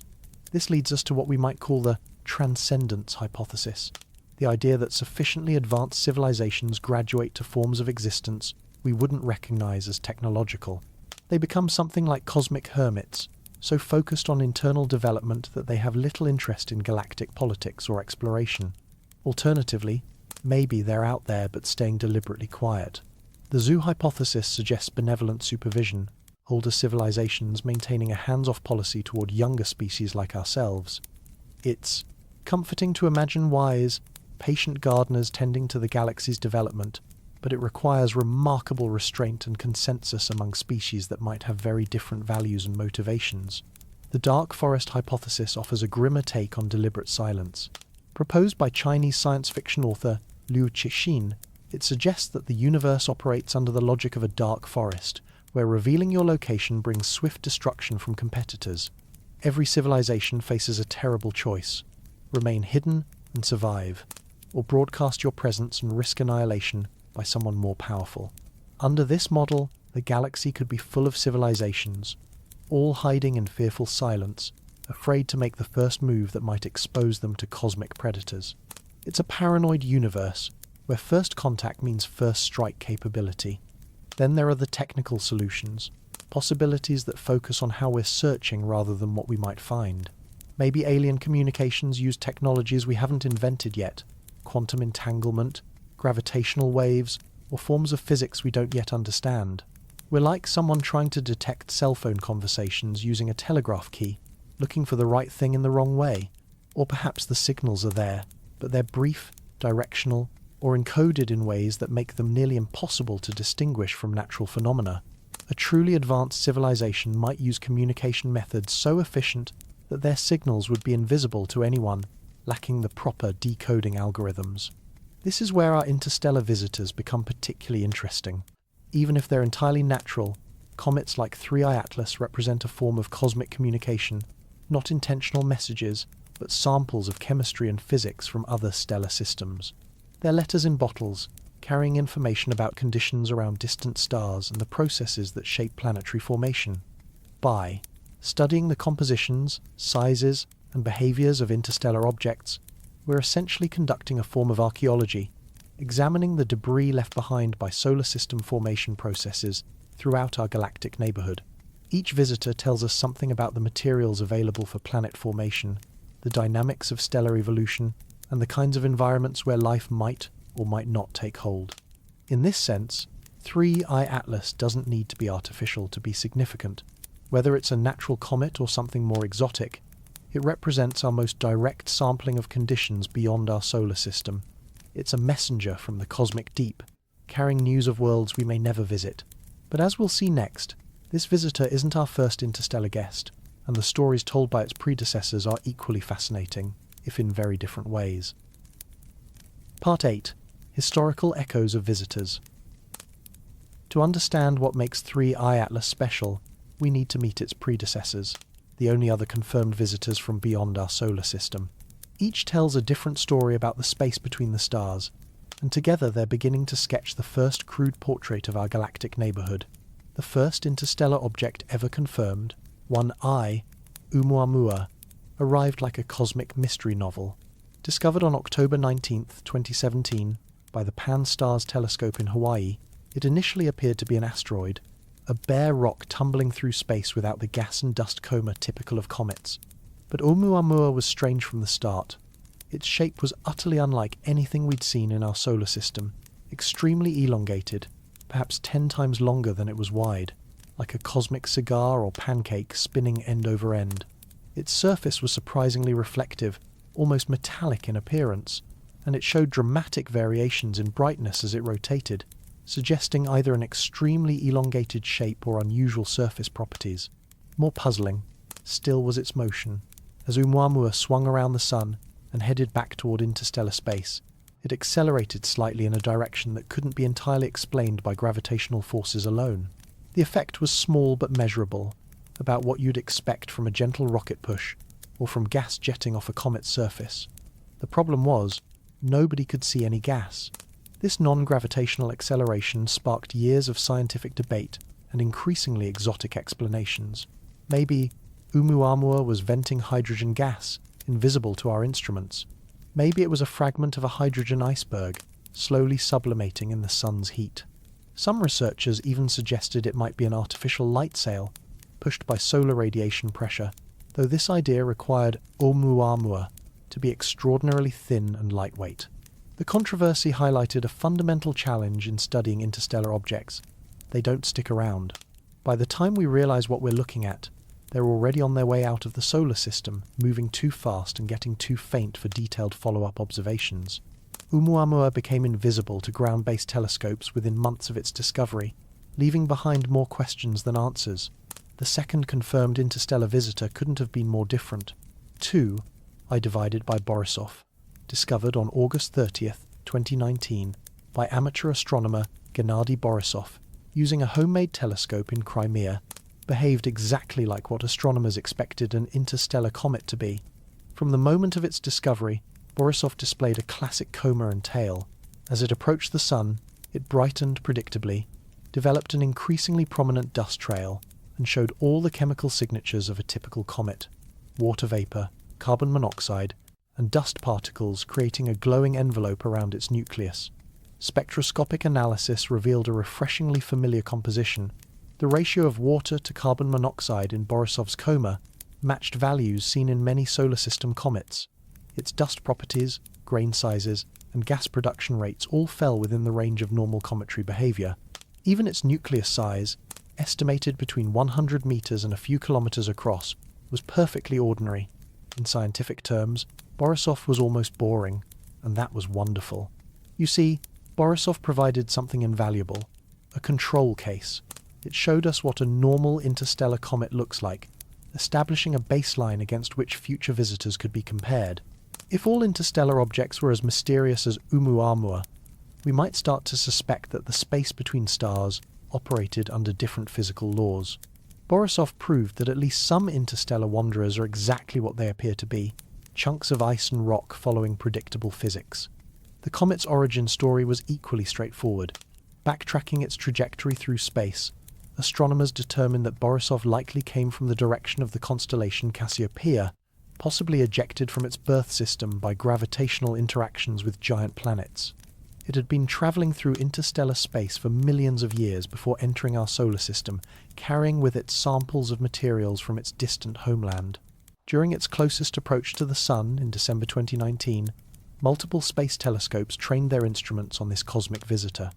This leads us to what we might call the transcendence hypothesis, the idea that sufficiently advanced civilizations graduate to forms of existence we wouldn't recognize as technological. They become something like cosmic hermits, so focused on internal development that they have little interest in galactic politics or exploration. Alternatively, maybe they're out there but staying deliberately quiet. The zoo hypothesis suggests benevolent supervision, older civilizations maintaining a hands-off policy toward younger species like ourselves. It's comforting to imagine wise, patient gardeners tending to the galaxy's development, but it requires remarkable restraint and consensus among species that might have very different values and motivations. The dark forest hypothesis offers a grimmer take on deliberate silence. Proposed by Chinese science fiction author Liu Cixin, it suggests that the universe operates under the logic of a dark forest, where revealing your location brings swift destruction from competitors. Every civilization faces a terrible choice: remain hidden and survive, or broadcast your presence and risk annihilation by someone more powerful. Under this model, the galaxy could be full of civilizations, all hiding in fearful silence, afraid to make the first move that might expose them to cosmic predators. It's a paranoid universe, where first contact means first strike capability. Then there are the technical solutions, possibilities that focus on how we're searching rather than what we might find. Maybe alien communications use technologies we haven't invented yet, quantum entanglement, gravitational waves, or forms of physics we don't yet understand. We're like someone trying to detect cell phone conversations using a telegraph key, looking for the right thing in the wrong way. Or perhaps the signals are there, but they're brief, directional, or encoded in ways that make them nearly impossible to distinguish from natural phenomena. A truly advanced civilization might use communication methods so efficient that their signals would be invisible to anyone lacking the proper decoding algorithms. This is where our interstellar visitors become particularly interesting. Even if they're entirely natural, comets like 3I-ATLAS represent a form of cosmic communication, not intentional messages, but samples of chemistry and physics from other stellar systems. They're letters in bottles, carrying information about conditions around distant stars and the processes that shape planetary formation. By studying the compositions, sizes, and behaviors of interstellar objects, we're essentially conducting a form of archaeology, examining the debris left behind by solar system formation processes throughout our galactic neighborhood. Each visitor tells us something about the materials available for planet formation, the dynamics of stellar evolution, and the kinds of environments where life might or might not take hold. In this sense, 3I-ATLAS doesn't need to be artificial to be significant. Whether it's a natural comet or something more exotic, it represents our most direct sampling of conditions beyond our solar system. It's a messenger from the cosmic deep, carrying news of worlds we may never visit. But as we'll see next, this visitor isn't our first interstellar guest, and the stories told by its predecessors are equally fascinating, if in very different ways. Part 8. Historical Echoes of Visitors. To understand what makes 3I-ATLAS special, we need to meet its predecessors, the only other confirmed visitors from beyond our solar system. Each tells a different story about the space between the stars, and together they're beginning to sketch the first crude portrait of our galactic neighborhood. The first interstellar object ever confirmed, 1I, Oumuamua, arrived like a cosmic mystery novel. Discovered on October 19, 2017, by the Pan-STARRS telescope in Hawaii, it initially appeared to be an asteroid, a bare rock tumbling through space without the gas and dust coma typical of comets. But Oumuamua was strange from the start. Its shape was utterly unlike anything we'd seen in our solar system, extremely elongated, perhaps 10 times longer than it was wide, like a cosmic cigar or pancake spinning end over end. Its surface was surprisingly reflective, almost metallic in appearance, and it showed dramatic variations in brightness as it rotated, suggesting either an extremely elongated shape or unusual surface properties. More puzzling still was its motion. As Oumuamua swung around the sun and headed back toward interstellar space, it accelerated slightly in a direction that couldn't be entirely explained by gravitational forces alone. The effect was small but measurable, about what you'd expect from a gentle rocket push or from gas jetting off a comet's surface. The problem was, nobody could see any gas. This non-gravitational acceleration sparked years of scientific debate and increasingly exotic explanations. Maybe Oumuamua was venting hydrogen gas, invisible to our instruments. Maybe it was a fragment of a hydrogen iceberg, slowly sublimating in the sun's heat. Some researchers even suggested it might be an artificial light sail, pushed by solar radiation pressure, though this idea required Oumuamua to be extraordinarily thin and lightweight. The controversy highlighted a fundamental challenge in studying interstellar objects. They don't stick around. By the time we realize what we're looking at, they're already on their way out of the solar system, moving too fast and getting too faint for detailed follow-up observations. Oumuamua became invisible to ground-based telescopes within months of its discovery, leaving behind more questions than answers. The second confirmed interstellar visitor couldn't have been more different. 2I divided by Borisov, discovered on August 30th, 2019, by amateur astronomer Gennady Borisov, using a homemade telescope in Crimea, behaved exactly like what astronomers expected an interstellar comet to be. From the moment of its discovery, Borisov displayed a classic coma and tail. As it approached the Sun, it brightened predictably, developed an increasingly prominent dust trail, and showed all the chemical signatures of a typical comet: water vapor, carbon monoxide, and dust particles creating a glowing envelope around its nucleus. Spectroscopic analysis revealed a refreshingly familiar composition. The ratio of water to carbon monoxide in Borisov's coma matched values seen in many solar system comets. Its dust properties, grain sizes, and gas production rates all fell within the range of normal cometary behavior. Even its nucleus size, estimated between 100 meters and a few kilometers across, was perfectly ordinary. In scientific terms, Borisov was almost boring, and that was wonderful. You see, Borisov provided something invaluable: a control case. It showed us what a normal interstellar comet looks like, establishing a baseline against which future visitors could be compared. If all interstellar objects were as mysterious as Oumuamua, we might start to suspect that the space between stars operated under different physical laws. Borisov proved that at least some interstellar wanderers are exactly what they appear to be: chunks of ice and rock following predictable physics. The comet's origin story was equally straightforward. Backtracking its trajectory through space, astronomers determined that Borisov likely came from the direction of the constellation Cassiopeia, possibly ejected from its birth system by gravitational interactions with giant planets. It had been travelling through interstellar space for millions of years before entering our solar system, carrying with it samples of materials from its distant homeland. During its closest approach to the Sun in December 2019, multiple space telescopes trained their instruments on this cosmic visitor.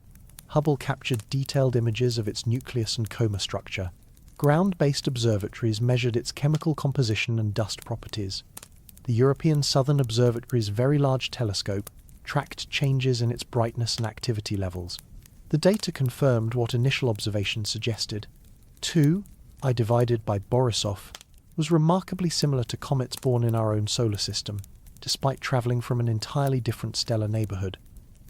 Hubble captured detailed images of its nucleus and coma structure. Ground-based observatories measured its chemical composition and dust properties. The European Southern Observatory's Very Large Telescope tracked changes in its brightness and activity levels. The data confirmed what initial observations suggested. 2I divided by Borisov was remarkably similar to comets born in our own solar system, despite travelling from an entirely different stellar neighbourhood.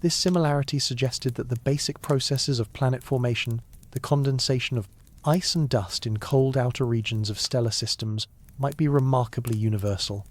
This similarity suggested that the basic processes of planet formation, the condensation of ice and dust in cold outer regions of stellar systems, might be remarkably universal.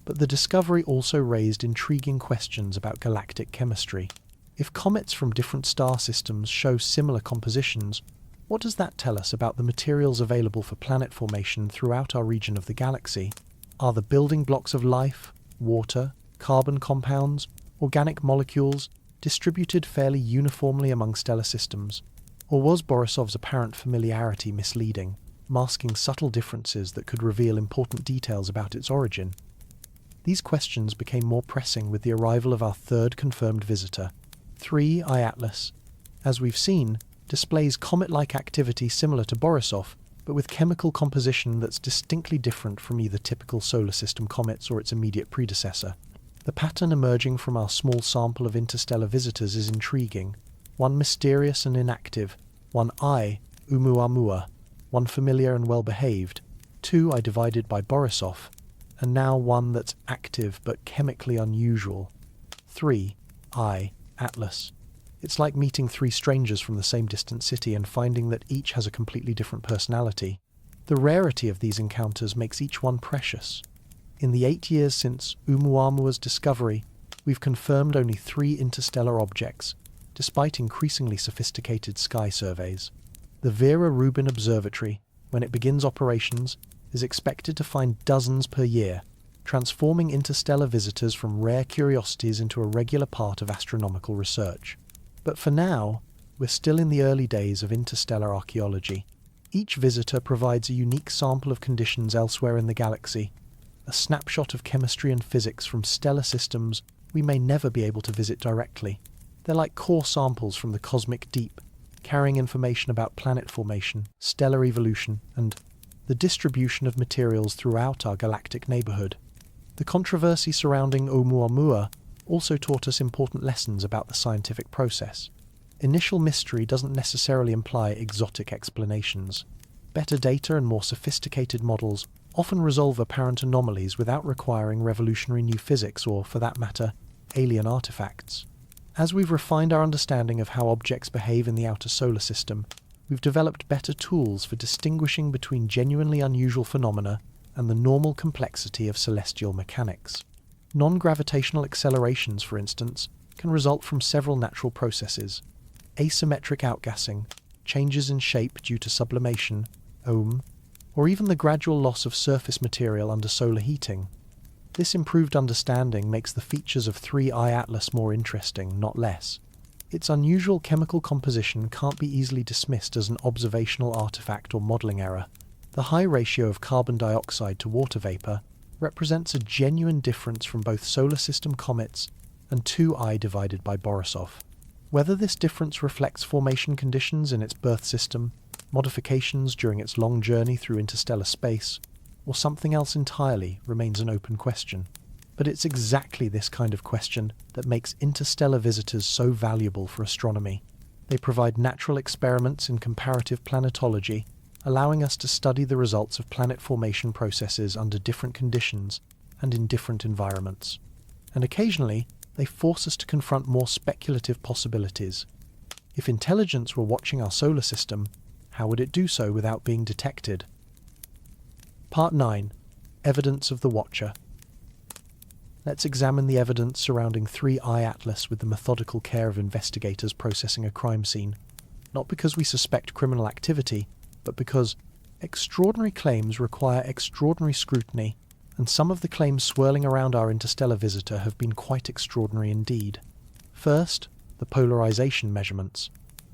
But the discovery also raised intriguing questions about galactic chemistry. If comets from different star systems show similar compositions, what does that tell us about the materials available for planet formation throughout our region of the galaxy? Are the building blocks of life, water, carbon compounds, organic molecules, distributed fairly uniformly among stellar systems? Or was Borisov's apparent familiarity misleading, masking subtle differences that could reveal important details about its origin? These questions became more pressing with the arrival of our third confirmed visitor. 3I-ATLAS, as we've seen, displays comet-like activity similar to Borisov, but with chemical composition that's distinctly different from either typical solar system comets or its immediate predecessor. The pattern emerging from our small sample of interstellar visitors is intriguing. One mysterious and inactive, one Oumuamua, one familiar and well-behaved, 2I divided by Borisov, and now one that's active but chemically unusual. 3I-ATLAS. It's like meeting three strangers from the same distant city and finding that each has a completely different personality. The rarity of these encounters makes each one precious. In the 8 years since Oumuamua's discovery, we've confirmed only 3 interstellar objects, despite increasingly sophisticated sky surveys. The Vera Rubin Observatory, when it begins operations, is expected to find dozens per year, transforming interstellar visitors from rare curiosities into a regular part of astronomical research. But for now, we're still in the early days of interstellar archaeology. Each visitor provides a unique sample of conditions elsewhere in the galaxy, a snapshot of chemistry and physics from stellar systems we may never be able to visit directly. They're like core samples from the cosmic deep, carrying information about planet formation, stellar evolution, and the distribution of materials throughout our galactic neighbourhood. The controversy surrounding Oumuamua also taught us important lessons about the scientific process. Initial mystery doesn't necessarily imply exotic explanations. Better data and more sophisticated models often resolve apparent anomalies without requiring revolutionary new physics or, for that matter, alien artifacts. As we've refined our understanding of how objects behave in the outer solar system, we've developed better tools for distinguishing between genuinely unusual phenomena and the normal complexity of celestial mechanics. Non-gravitational accelerations, for instance, can result from several natural processes: asymmetric outgassing, changes in shape due to sublimation, or even the gradual loss of surface material under solar heating. This improved understanding makes the features of 3I-ATLAS more interesting, not less. Its unusual chemical composition can't be easily dismissed as an observational artifact or modelling error. The high ratio of carbon dioxide to water vapour represents a genuine difference from both solar system comets and 2I divided by Borisov. Whether this difference reflects formation conditions in its birth system, modifications during its long journey through interstellar space, or something else entirely remains an open question. But it's exactly this kind of question that makes interstellar visitors so valuable for astronomy. They provide natural experiments in comparative planetology, allowing us to study the results of planet formation processes under different conditions and in different environments. And occasionally, they force us to confront more speculative possibilities. If intelligence were watching our solar system, how would it do so without being detected? Part 9. Evidence of the Watcher. Let's examine the evidence surrounding 3I-ATLAS with the methodical care of investigators processing a crime scene, not because we suspect criminal activity, but because extraordinary claims require extraordinary scrutiny, and some of the claims swirling around our interstellar visitor have been quite extraordinary indeed. First, the polarization measurements.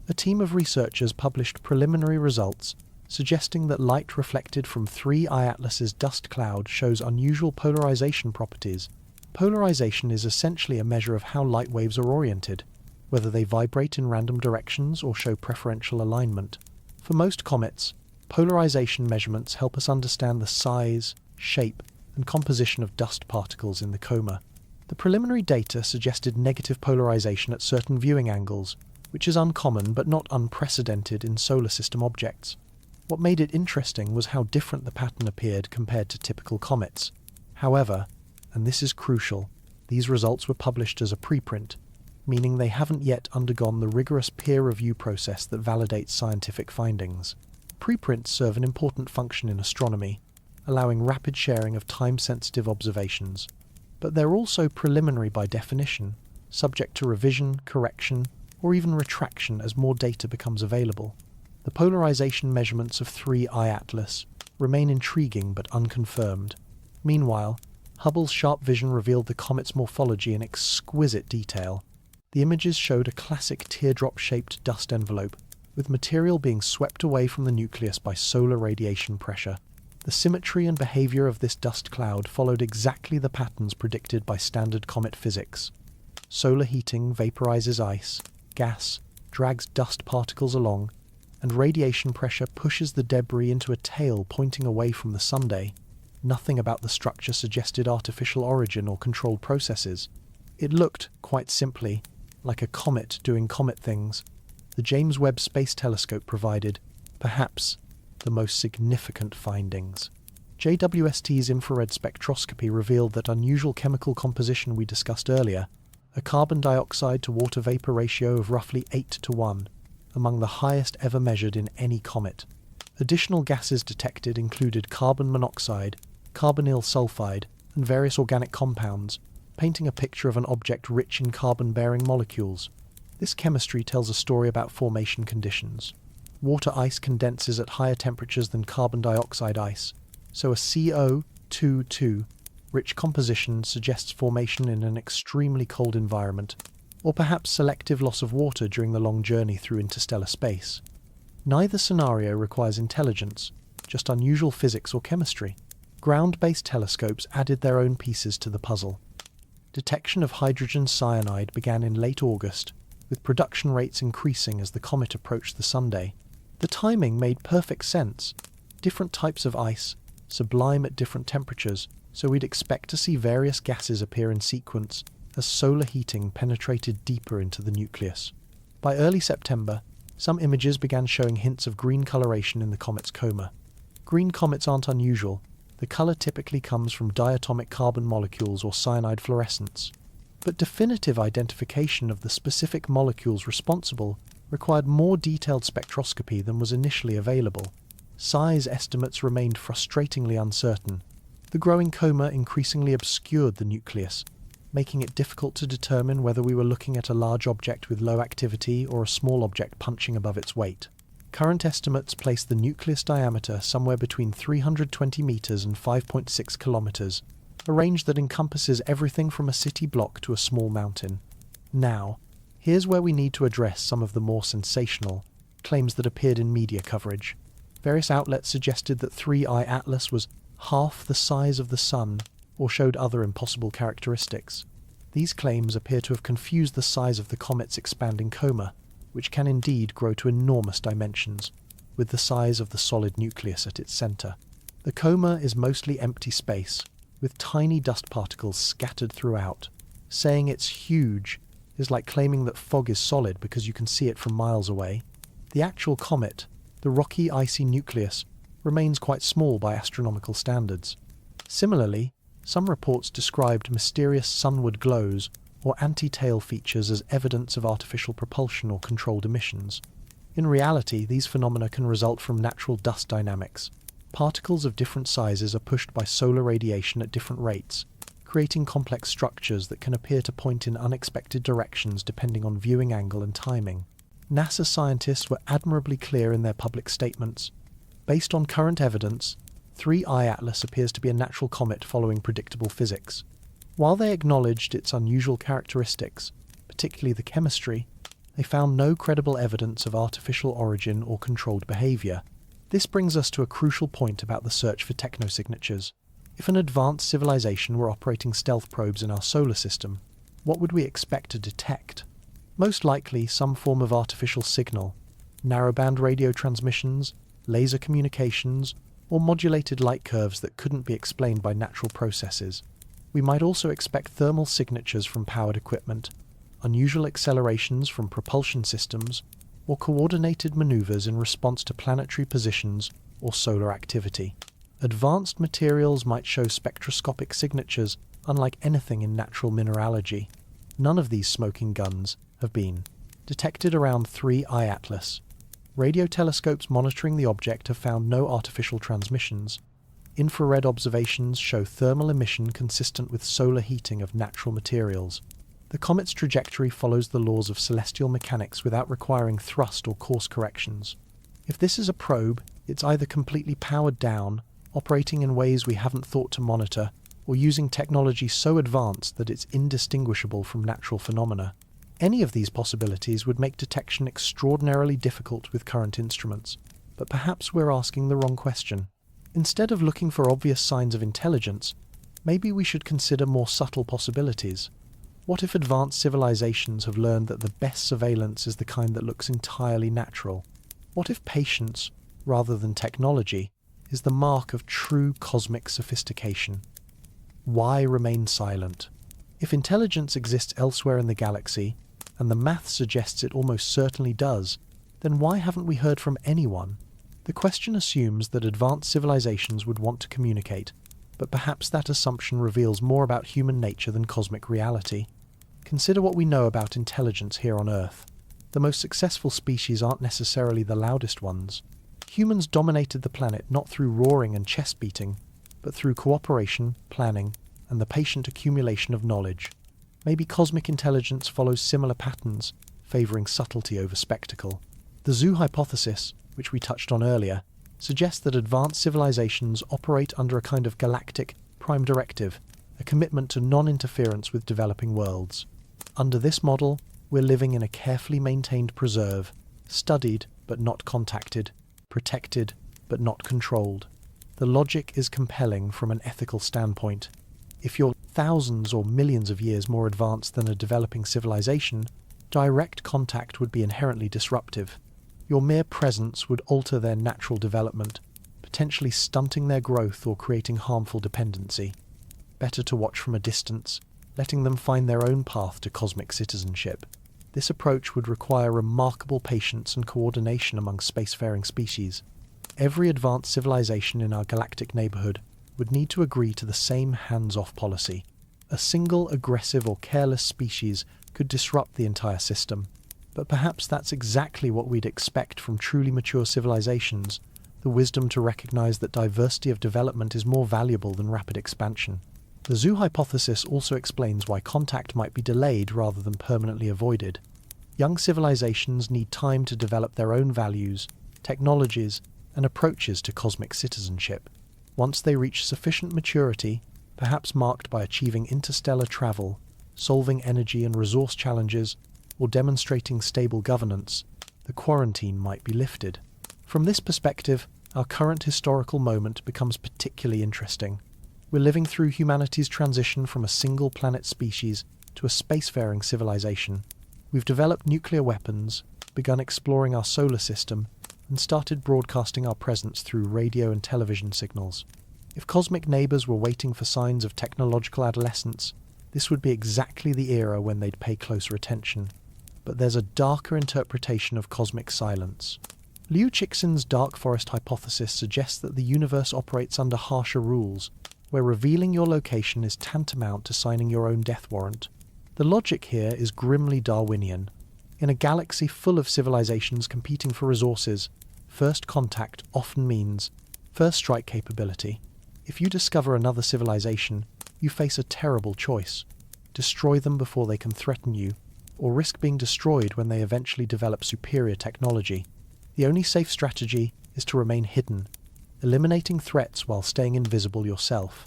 A team of researchers published preliminary results suggesting that light reflected from 3I-ATLAS's dust cloud shows unusual polarization properties. Polarization is essentially a measure of how light waves are oriented, whether they vibrate in random directions or show preferential alignment. For most comets, polarization measurements help us understand the size, shape, and composition of dust particles in the coma. The preliminary data suggested negative polarization at certain viewing angles, which is uncommon but not unprecedented in solar system objects. What made it interesting was how different the pattern appeared compared to typical comets. However, and this is crucial, these results were published as a preprint, meaning they haven't yet undergone the rigorous peer review process that validates scientific findings. Preprints serve an important function in astronomy, allowing rapid sharing of time-sensitive observations, but they're also preliminary by definition, subject to revision, correction, or even retraction as more data becomes available. The polarization measurements of 3I-ATLAS remain intriguing but unconfirmed. Meanwhile, Hubble's sharp vision revealed the comet's morphology in exquisite detail. The images showed a classic teardrop-shaped dust envelope, with material being swept away from the nucleus by solar radiation pressure. The symmetry and behavior of this dust cloud followed exactly the patterns predicted by standard comet physics. Solar heating vaporizes ice, gas drags dust particles along, and radiation pressure pushes the debris into a tail pointing away from the sunday. Nothing about the structure suggested artificial origin or controlled processes. It looked, quite simply, like a comet doing comet things. The James Webb Space Telescope provided, perhaps, the most significant findings. JWST's infrared spectroscopy revealed that unusual chemical composition we discussed earlier, a carbon dioxide to water vapor ratio of roughly 8:1, among the highest ever measured in any comet. Additional gases detected included carbon monoxide, carbonyl sulfide, and various organic compounds, painting a picture of an object rich in carbon-bearing molecules. This chemistry tells a story about formation conditions. Water ice condenses at higher temperatures than carbon dioxide ice, so a CO2 rich composition suggests formation in an extremely cold environment, or perhaps selective loss of water during the long journey through interstellar space. Neither scenario requires intelligence, just unusual physics or chemistry. Ground-based telescopes added their own pieces to the puzzle. Detection of hydrogen cyanide began in late August, with production rates increasing as the comet approached the sunday. The timing made perfect sense. Different types of ice, sublime at different temperatures, so we'd expect to see various gases appear in sequence as solar heating penetrated deeper into the nucleus. By early September, some images began showing hints of green coloration in the comet's coma. Green comets aren't unusual. The color typically comes from diatomic carbon molecules or cyanide fluorescence. But definitive identification of the specific molecules responsible required more detailed spectroscopy than was initially available. Size estimates remained frustratingly uncertain. The growing coma increasingly obscured the nucleus, making it difficult to determine whether we were looking at a large object with low activity or a small object punching above its weight. Current estimates place the nucleus diameter somewhere between 320 meters and 5.6 kilometers, a range that encompasses everything from a city block to a small mountain. Now, here's where we need to address some of the more sensational claims that appeared in media coverage. Various outlets suggested that 3I-ATLAS was half the size of the Sun, or showed other impossible characteristics. These claims appear to have confused the size of the comet's expanding coma, which can indeed grow to enormous dimensions, with the size of the solid nucleus at its center. The coma is mostly empty space, with tiny dust particles scattered throughout. Saying it's huge is like claiming that fog is solid because you can see it from miles away. The actual comet, the rocky, icy nucleus, remains quite small by astronomical standards. Similarly, some reports described mysterious sunward glows or anti-tail features as evidence of artificial propulsion or controlled emissions. In reality, these phenomena can result from natural dust dynamics. Particles of different sizes are pushed by solar radiation at different rates, creating complex structures that can appear to point in unexpected directions depending on viewing angle and timing. NASA scientists were admirably clear in their public statements. Based on current evidence, 3I-ATLAS appears to be a natural comet following predictable physics. While they acknowledged its unusual characteristics, particularly the chemistry, they found no credible evidence of artificial origin or controlled behavior. This brings us to a crucial point about the search for technosignatures. If an advanced civilization were operating stealth probes in our solar system, what would we expect to detect? Most likely some form of artificial signal, narrowband radio transmissions, laser communications, or modulated light curves that couldn't be explained by natural processes. We might also expect thermal signatures from powered equipment, unusual accelerations from propulsion systems, or coordinated maneuvers in response to planetary positions or solar activity. Advanced materials might show spectroscopic signatures unlike anything in natural mineralogy. None of these smoking guns have been detected around 3I-ATLAS. Radio telescopes monitoring the object have found no artificial transmissions. Infrared observations show thermal emission consistent with solar heating of natural materials. The comet's trajectory follows the laws of celestial mechanics without requiring thrust or course corrections. If this is a probe, it's either completely powered down, operating in ways we haven't thought to monitor, or using technology so advanced that it's indistinguishable from natural phenomena. Any of these possibilities would make detection extraordinarily difficult with current instruments, but perhaps we're asking the wrong question. Instead of looking for obvious signs of intelligence, maybe we should consider more subtle possibilities. What if advanced civilizations have learned that the best surveillance is the kind that looks entirely natural? What if patience, rather than technology, is the mark of true cosmic sophistication? Why remain silent? If intelligence exists elsewhere in the galaxy, and the math suggests it almost certainly does, then why haven't we heard from anyone? The question assumes that advanced civilizations would want to communicate, but perhaps that assumption reveals more about human nature than cosmic reality. Consider what we know about intelligence here on Earth. The most successful species aren't necessarily the loudest ones. Humans dominated the planet not through roaring and chest beating, but through cooperation, planning, and the patient accumulation of knowledge. Maybe cosmic intelligence follows similar patterns, favoring subtlety over spectacle. The zoo hypothesis, which we touched on earlier, suggests that advanced civilizations operate under a kind of galactic prime directive, a commitment to non-interference with developing worlds. Under this model, we're living in a carefully maintained preserve, studied but not contacted, protected but not controlled. The logic is compelling from an ethical standpoint. If you're thousands or millions of years more advanced than a developing civilization, direct contact would be inherently disruptive. Your mere presence would alter their natural development, potentially stunting their growth or creating harmful dependency. Better to watch from a distance, letting them find their own path to cosmic citizenship. This approach would require remarkable patience and coordination among spacefaring species. Every advanced civilization in our galactic neighborhood would need to agree to the same hands-off policy, A single aggressive or careless species could disrupt the entire system. But perhaps that's exactly what we'd expect from truly mature civilizations, the wisdom to recognize that diversity of development is more valuable than rapid expansion. The zoo hypothesis also explains why contact might be delayed rather than permanently avoided. Young civilizations need time to develop their own values, technologies, and approaches to cosmic citizenship. Once they reach sufficient maturity, perhaps marked by achieving interstellar travel, solving energy and resource challenges, or demonstrating stable governance, the quarantine might be lifted. From this perspective, our current historical moment becomes particularly interesting. We're living through humanity's transition from a single-planet species to a spacefaring civilization. We've developed nuclear weapons, begun exploring our solar system, and started broadcasting our presence through radio and television signals. If cosmic neighbours were waiting for signs of technological adolescence, this would be exactly the era when they'd pay closer attention. But there's a darker interpretation of cosmic silence. Liu Cixin's dark forest hypothesis suggests that the universe operates under harsher rules, where revealing your location is tantamount to signing your own death warrant. The logic here is grimly Darwinian. In a galaxy full of civilizations competing for resources, first contact often means first strike capability. If you discover another civilization, you face a terrible choice: destroy them before they can threaten you, or risk being destroyed when they eventually develop superior technology. The only safe strategy is to remain hidden, eliminating threats while staying invisible yourself.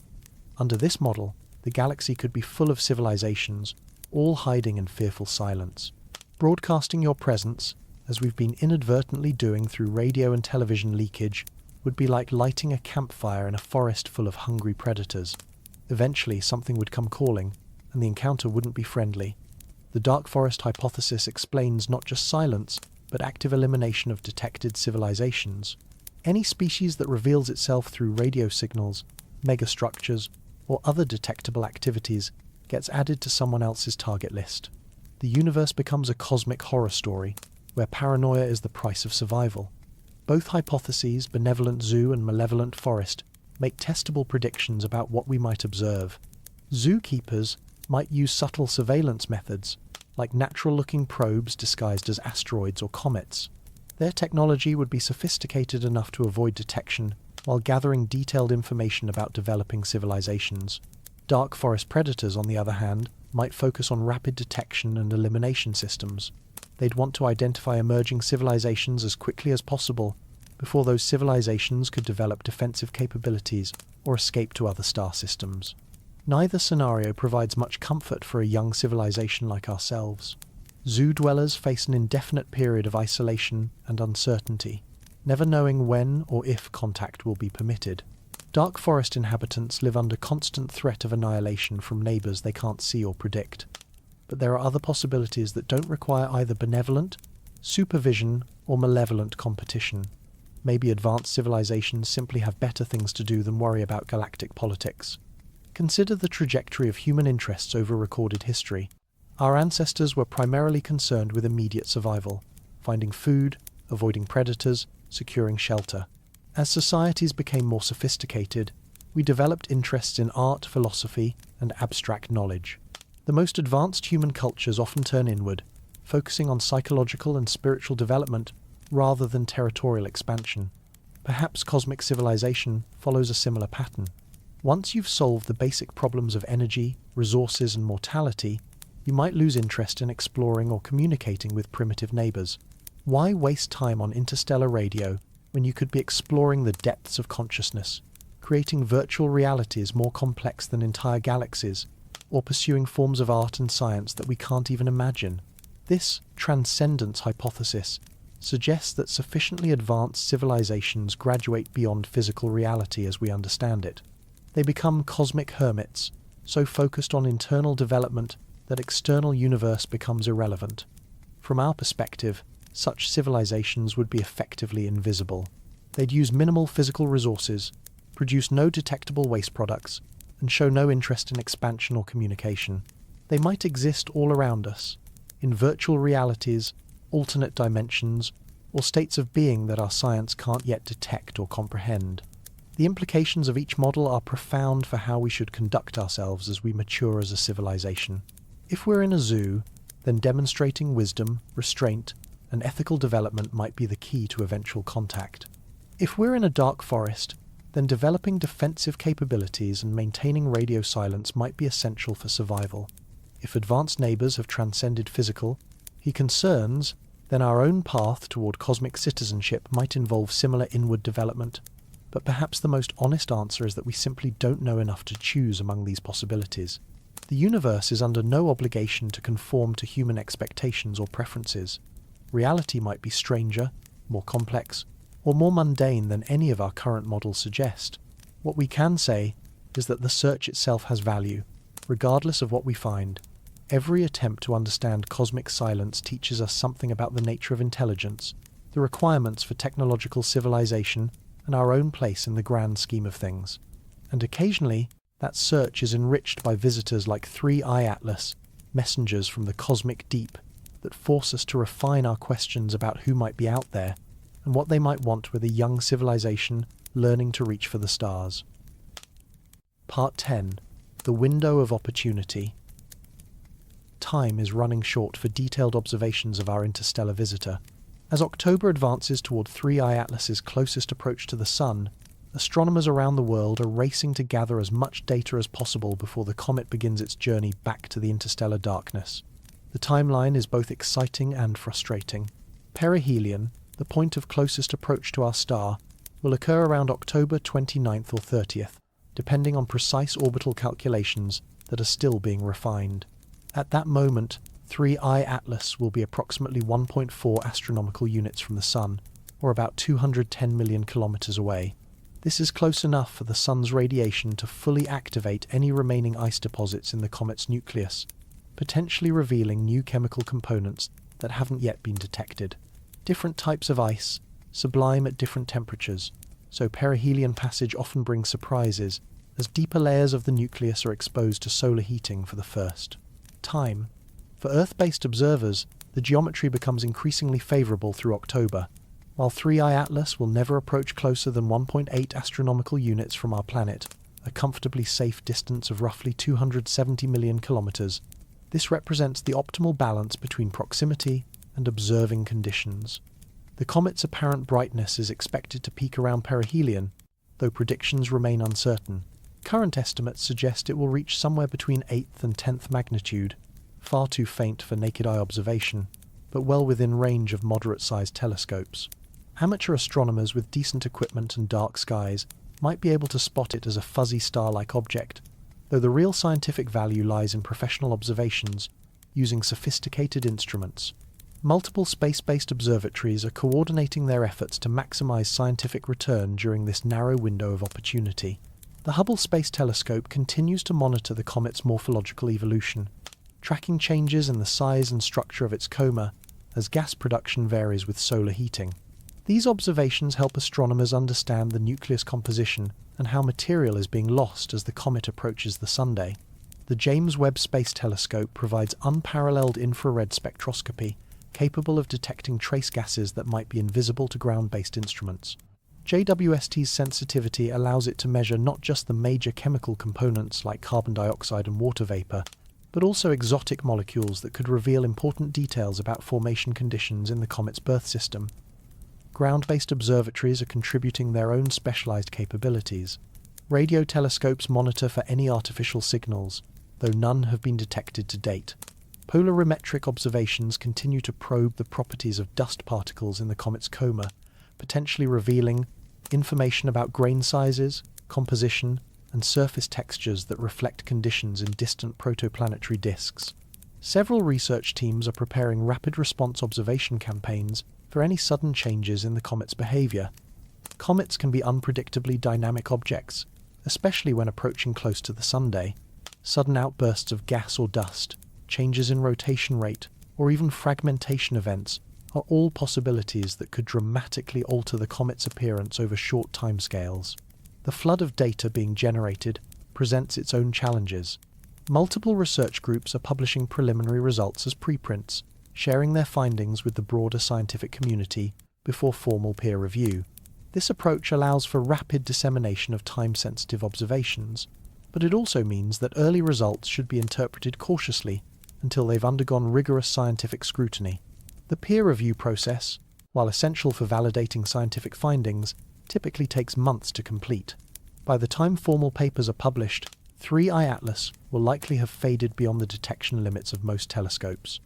Under this model, the galaxy could be full of civilizations, all hiding in fearful silence. Broadcasting your presence, as we've been inadvertently doing through radio and television leakage, would be like lighting a campfire in a forest full of hungry predators. Eventually, something would come calling, and the encounter wouldn't be friendly. The dark forest hypothesis explains not just silence, but active elimination of detected civilizations. Any species that reveals itself through radio signals, megastructures, or other detectable activities gets added to someone else's target list. The universe becomes a cosmic horror story, where paranoia is the price of survival. Both hypotheses, benevolent zoo and malevolent forest, make testable predictions about what we might observe. Zookeepers might use subtle surveillance methods, like natural-looking probes disguised as asteroids or comets. Their technology would be sophisticated enough to avoid detection while gathering detailed information about developing civilizations. Dark forest predators, on the other hand, might focus on rapid detection and elimination systems. They'd want to identify emerging civilizations as quickly as possible before those civilizations could develop defensive capabilities or escape to other star systems. Neither scenario provides much comfort for a young civilization like ourselves. Zoo dwellers face an indefinite period of isolation and uncertainty, never knowing when or if contact will be permitted. Dark forest inhabitants live under constant threat of annihilation from neighbours they can't see or predict. But there are other possibilities that don't require either benevolent, supervision, or malevolent competition. Maybe advanced civilizations simply have better things to do than worry about galactic politics. Consider the trajectory of human interests over recorded history. Our ancestors were primarily concerned with immediate survival, finding food, avoiding predators, securing shelter. As societies became more sophisticated, we developed interests in art, philosophy, and abstract knowledge. The most advanced human cultures often turn inward, focusing on psychological and spiritual development rather than territorial expansion. Perhaps cosmic civilization follows a similar pattern. Once you've solved the basic problems of energy, resources, and mortality, you might lose interest in exploring or communicating with primitive neighbours. Why waste time on interstellar radio when you could be exploring the depths of consciousness, creating virtual realities more complex than entire galaxies, or pursuing forms of art and science that we can't even imagine? This transcendence hypothesis suggests that sufficiently advanced civilizations graduate beyond physical reality as we understand it. They become cosmic hermits, so focused on internal development that external universe becomes irrelevant. From our perspective, such civilizations would be effectively invisible. They'd use minimal physical resources, produce no detectable waste products, and show no interest in expansion or communication. They might exist all around us, in virtual realities, alternate dimensions, or states of being that our science can't yet detect or comprehend. The implications of each model are profound for how we should conduct ourselves as we mature as a civilization. If we're in a zoo, then demonstrating wisdom, restraint, and ethical development might be the key to eventual contact. If we're in a dark forest, then developing defensive capabilities and maintaining radio silence might be essential for survival. If advanced neighbors have transcended physical concerns, then our own path toward cosmic citizenship might involve similar inward development. But perhaps the most honest answer is that we simply don't know enough to choose among these possibilities. The universe is under no obligation to conform to human expectations or preferences. Reality might be stranger, more complex, or more mundane than any of our current models suggest. What we can say is that the search itself has value, regardless of what we find. Every attempt to understand cosmic silence teaches us something about the nature of intelligence, the requirements for technological civilization, and our own place in the grand scheme of things. And occasionally, that search is enriched by visitors like 3I-ATLAS, messengers from the cosmic deep, that force us to refine our questions about who might be out there and what they might want with a young civilization learning to reach for the stars. Part 10. The Window of Opportunity. Time is running short for detailed observations of our interstellar visitor. As October advances toward 3I-ATLAS's closest approach to the Sun, astronomers around the world are racing to gather as much data as possible before the comet begins its journey back to the interstellar darkness. The timeline is both exciting and frustrating. Perihelion, the point of closest approach to our star, will occur around October 29th or 30th, depending on precise orbital calculations that are still being refined. At that moment, 3I-ATLAS will be approximately 1.4 astronomical units from the Sun, or about 210 million kilometers away. This is close enough for the Sun's radiation to fully activate any remaining ice deposits in the comet's nucleus, potentially revealing new chemical components that haven't yet been detected. Different types of ice, sublime at different temperatures, so perihelion passage often brings surprises, as deeper layers of the nucleus are exposed to solar heating for the first time. For Earth-based observers, the geometry becomes increasingly favorable through October. While 3I-ATLAS will never approach closer than 1.8 astronomical units from our planet, a comfortably safe distance of roughly 270 million kilometers, this represents the optimal balance between proximity and observing conditions. The comet's apparent brightness is expected to peak around perihelion, though predictions remain uncertain. Current estimates suggest it will reach somewhere between 8th and 10th magnitude, far too faint for naked eye observation, but well within range of moderate-sized telescopes. Amateur astronomers with decent equipment and dark skies might be able to spot it as a fuzzy star-like object, though the real scientific value lies in professional observations using sophisticated instruments. Multiple space-based observatories are coordinating their efforts to maximize scientific return during this narrow window of opportunity. The Hubble Space Telescope continues to monitor the comet's morphological evolution, tracking changes in the size and structure of its coma as gas production varies with solar heating. These observations help astronomers understand the nucleus composition and how material is being lost as the comet approaches the Sunday. The James Webb Space Telescope provides unparalleled infrared spectroscopy, capable of detecting trace gases that might be invisible to ground-based instruments. JWST's sensitivity allows it to measure not just the major chemical components like carbon dioxide and water vapor, but also exotic molecules that could reveal important details about formation conditions in the comet's birth system. Ground-based observatories are contributing their own specialized capabilities. Radio telescopes monitor for any artificial signals, though none have been detected to date. Polarimetric observations continue to probe the properties of dust particles in the comet's coma, potentially revealing information about grain sizes, composition, and surface textures that reflect conditions in distant protoplanetary disks. Several research teams are preparing rapid response observation campaigns for any sudden changes in the comet's behavior. Comets can be unpredictably dynamic objects, especially when approaching close to the Sunday. Sudden outbursts of gas or dust, changes in rotation rate, or even fragmentation events are all possibilities that could dramatically alter the comet's appearance over short timescales. The flood of data being generated presents its own challenges. Multiple research groups are publishing preliminary results as preprints, sharing their findings with the broader scientific community before formal peer review. This approach allows for rapid dissemination of time-sensitive observations, but it also means that early results should be interpreted cautiously until they've undergone rigorous scientific scrutiny. The peer review process, while essential for validating scientific findings, typically takes months to complete. By the time formal papers are published, 3I-ATLAS will likely have faded beyond the detection limits of most telescopes.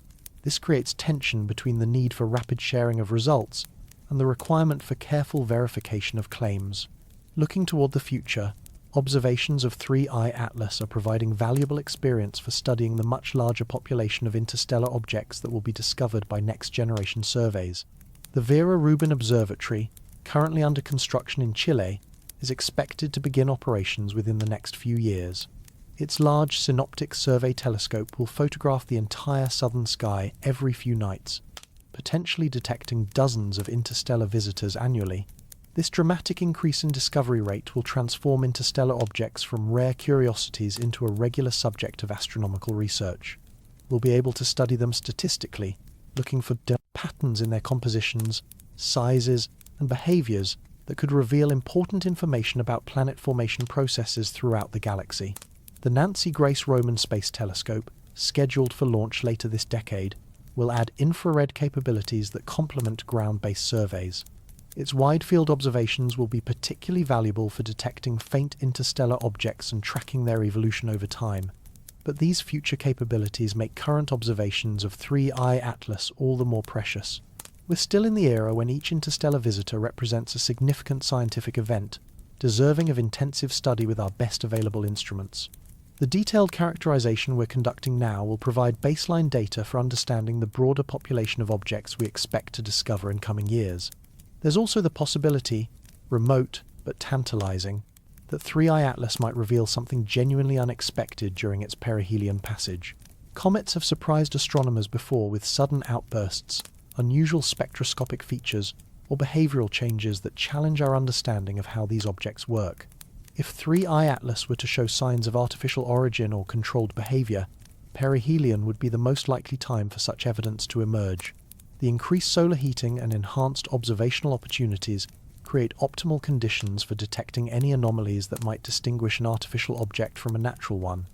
This creates tension between the need for rapid sharing of results and the requirement for careful verification of claims. Looking toward the future, observations of 3I-ATLAS are providing valuable experience for studying the much larger population of interstellar objects that will be discovered by next-generation surveys. The Vera Rubin Observatory, currently under construction in Chile, is expected to begin operations within the next few years. Its large synoptic survey telescope will photograph the entire southern sky every few nights, potentially detecting dozens of interstellar visitors annually. This dramatic increase in discovery rate will transform interstellar objects from rare curiosities into a regular subject of astronomical research. We'll be able to study them statistically, looking for patterns in their compositions, sizes, and behaviors that could reveal important information about planet formation processes throughout the galaxy. The Nancy Grace Roman Space Telescope, scheduled for launch later this decade, will add infrared capabilities that complement ground-based surveys. Its wide-field observations will be particularly valuable for detecting faint interstellar objects and tracking their evolution over time. But these future capabilities make current observations of 3I-ATLAS all the more precious. We're still in the era when each interstellar visitor represents a significant scientific event, deserving of intensive study with our best available instruments. The detailed characterization we're conducting now will provide baseline data for understanding the broader population of objects we expect to discover in coming years. There's also the possibility, remote but tantalizing, that 3I-ATLAS might reveal something genuinely unexpected during its perihelion passage. Comets have surprised astronomers before with sudden outbursts, unusual spectroscopic features, or behavioral changes that challenge our understanding of how these objects work. If 3I-ATLAS were to show signs of artificial origin or controlled behavior, perihelion would be the most likely time for such evidence to emerge. The increased solar heating and enhanced observational opportunities create optimal conditions for detecting any anomalies that might distinguish an artificial object from a natural one.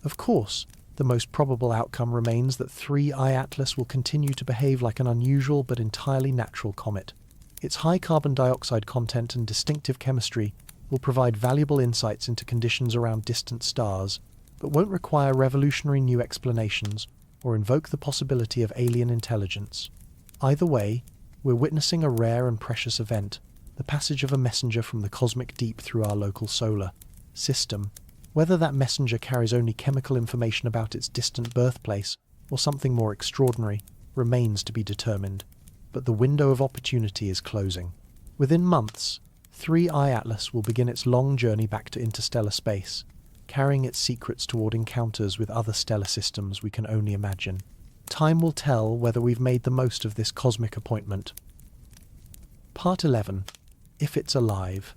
Of course, the most probable outcome remains that 3I-ATLAS will continue to behave like an unusual but entirely natural comet. Its high carbon dioxide content and distinctive chemistry will provide valuable insights into conditions around distant stars, but won't require revolutionary new explanations or invoke the possibility of alien intelligence. Either way, we're witnessing a rare and precious event, the passage of a messenger from the cosmic deep through our local solar system. Whether that messenger carries only chemical information about its distant birthplace or something more extraordinary remains to be determined, but the window of opportunity is closing. Within months, 3I-ATLAS will begin its long journey back to interstellar space, carrying its secrets toward encounters with other stellar systems we can only imagine. Time will tell whether we've made the most of this cosmic appointment. Part 11. If it's alive.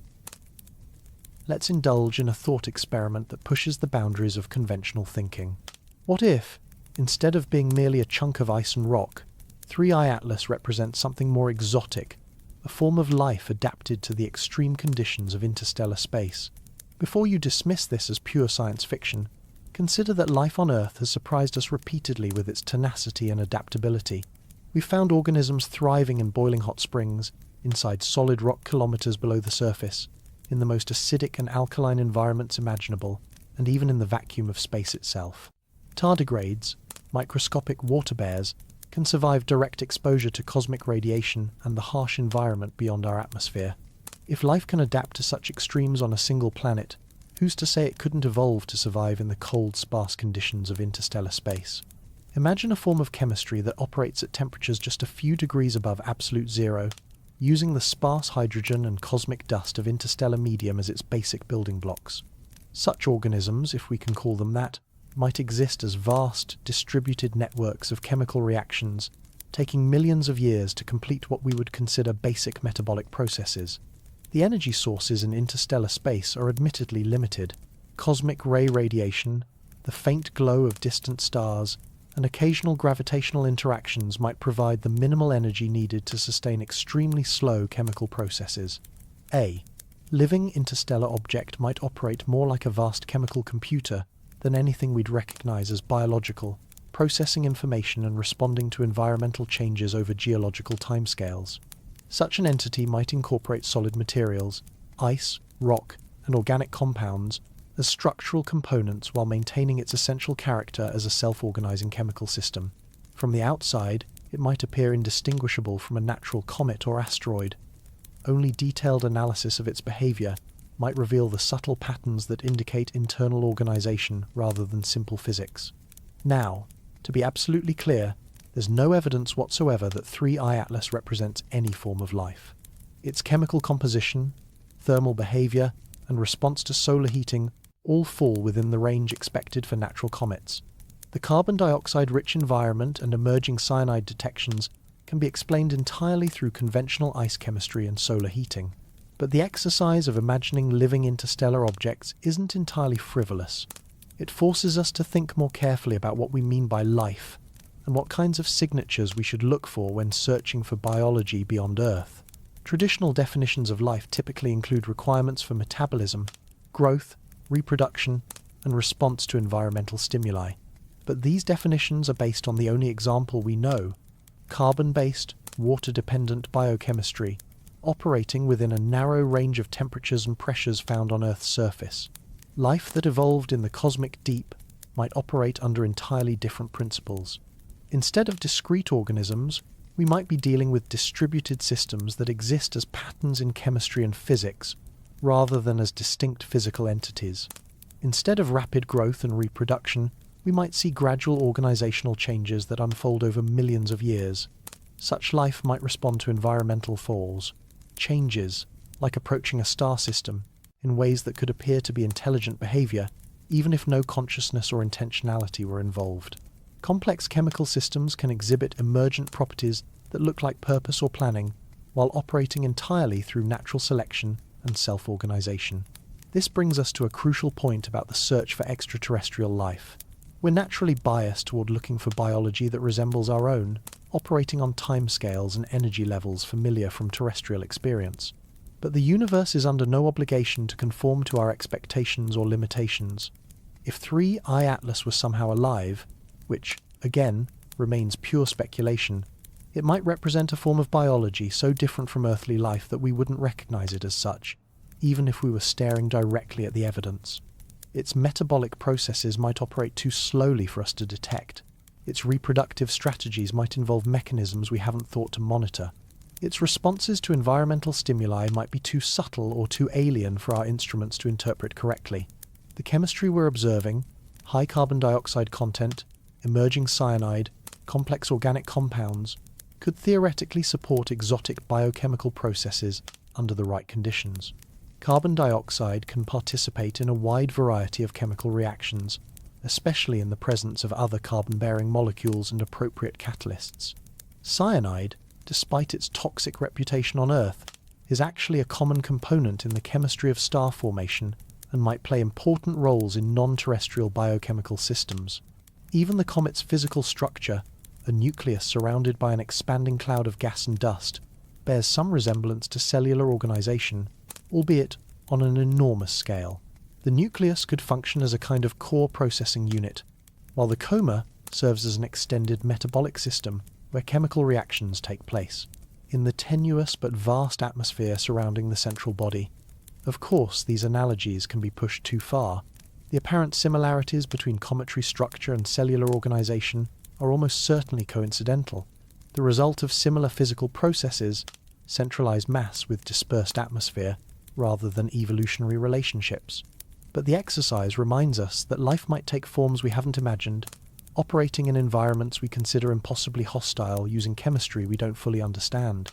Let's indulge in a thought experiment that pushes the boundaries of conventional thinking. What if, instead of being merely a chunk of ice and rock, 3I-ATLAS represents something more exotic, a form of life adapted to the extreme conditions of interstellar space? Before you dismiss this as pure science fiction, consider that life on Earth has surprised us repeatedly with its tenacity and adaptability. We've found organisms thriving in boiling hot springs, inside solid rock kilometers below the surface, in the most acidic and alkaline environments imaginable, and even in the vacuum of space itself. Tardigrades, microscopic water bears, can survive direct exposure to cosmic radiation and the harsh environment beyond our atmosphere. If life can adapt to such extremes on a single planet, who's to say it couldn't evolve to survive in the cold, sparse conditions of interstellar space? Imagine a form of chemistry that operates at temperatures just a few degrees above absolute zero, using the sparse hydrogen and cosmic dust of interstellar medium as its basic building blocks. Such organisms, if we can call them that, might exist as vast, distributed networks of chemical reactions, taking millions of years to complete what we would consider basic metabolic processes. The energy sources in interstellar space are admittedly limited. Cosmic ray radiation, the faint glow of distant stars, and occasional gravitational interactions might provide the minimal energy needed to sustain extremely slow chemical processes. A living interstellar object might operate more like a vast chemical computer than anything we'd recognize as biological, processing information and responding to environmental changes over geological timescales. Such an entity might incorporate solid materials, ice, rock, and organic compounds as structural components while maintaining its essential character as a self-organizing chemical system. From the outside, it might appear indistinguishable from a natural comet or asteroid. Only detailed analysis of its behavior might reveal the subtle patterns that indicate internal organization rather than simple physics. Now, to be absolutely clear, there's no evidence whatsoever that 3I-ATLAS represents any form of life. Its chemical composition, thermal behavior, and response to solar heating all fall within the range expected for natural comets. The carbon dioxide-rich environment and emerging cyanide detections can be explained entirely through conventional ice chemistry and solar heating. But the exercise of imagining living interstellar objects isn't entirely frivolous. It forces us to think more carefully about what we mean by life and what kinds of signatures we should look for when searching for biology beyond Earth. Traditional definitions of life typically include requirements for metabolism, growth, reproduction, and response to environmental stimuli. But these definitions are based on the only example we know: carbon-based, water-dependent biochemistry, operating within a narrow range of temperatures and pressures found on Earth's surface. Life that evolved in the cosmic deep might operate under entirely different principles. Instead of discrete organisms, we might be dealing with distributed systems that exist as patterns in chemistry and physics, rather than as distinct physical entities. Instead of rapid growth and reproduction, we might see gradual organizational changes that unfold over millions of years. Such life might respond to environmental falls, changes, like approaching a star system, in ways that could appear to be intelligent behavior, even if no consciousness or intentionality were involved. Complex chemical systems can exhibit emergent properties that look like purpose or planning, while operating entirely through natural selection and self-organization. This brings us to a crucial point about the search for extraterrestrial life. We're naturally biased toward looking for biology that resembles our own, operating on timescales and energy levels familiar from terrestrial experience. But the universe is under no obligation to conform to our expectations or limitations. If 3I-ATLAS was somehow alive, which, again, remains pure speculation, it might represent a form of biology so different from earthly life that we wouldn't recognize it as such, even if we were staring directly at the evidence. Its metabolic processes might operate too slowly for us to detect. Its reproductive strategies might involve mechanisms we haven't thought to monitor. Its responses to environmental stimuli might be too subtle or too alien for our instruments to interpret correctly. The chemistry we're observing, high carbon dioxide content, emerging cyanide, complex organic compounds, could theoretically support exotic biochemical processes under the right conditions. Carbon dioxide can participate in a wide variety of chemical reactions, especially in the presence of other carbon-bearing molecules and appropriate catalysts. Cyanide, despite its toxic reputation on Earth, is actually a common component in the chemistry of star formation and might play important roles in non-terrestrial biochemical systems. Even the comet's physical structure, a nucleus surrounded by an expanding cloud of gas and dust, bears some resemblance to cellular organization, albeit on an enormous scale. The nucleus could function as a kind of core processing unit, while the coma serves as an extended metabolic system where chemical reactions take place, in the tenuous but vast atmosphere surrounding the central body. Of course, these analogies can be pushed too far. The apparent similarities between cometary structure and cellular organization are almost certainly coincidental, the result of similar physical processes, centralized mass with dispersed atmosphere, rather than evolutionary relationships. But the exercise reminds us that life might take forms we haven't imagined, operating in environments we consider impossibly hostile using chemistry we don't fully understand.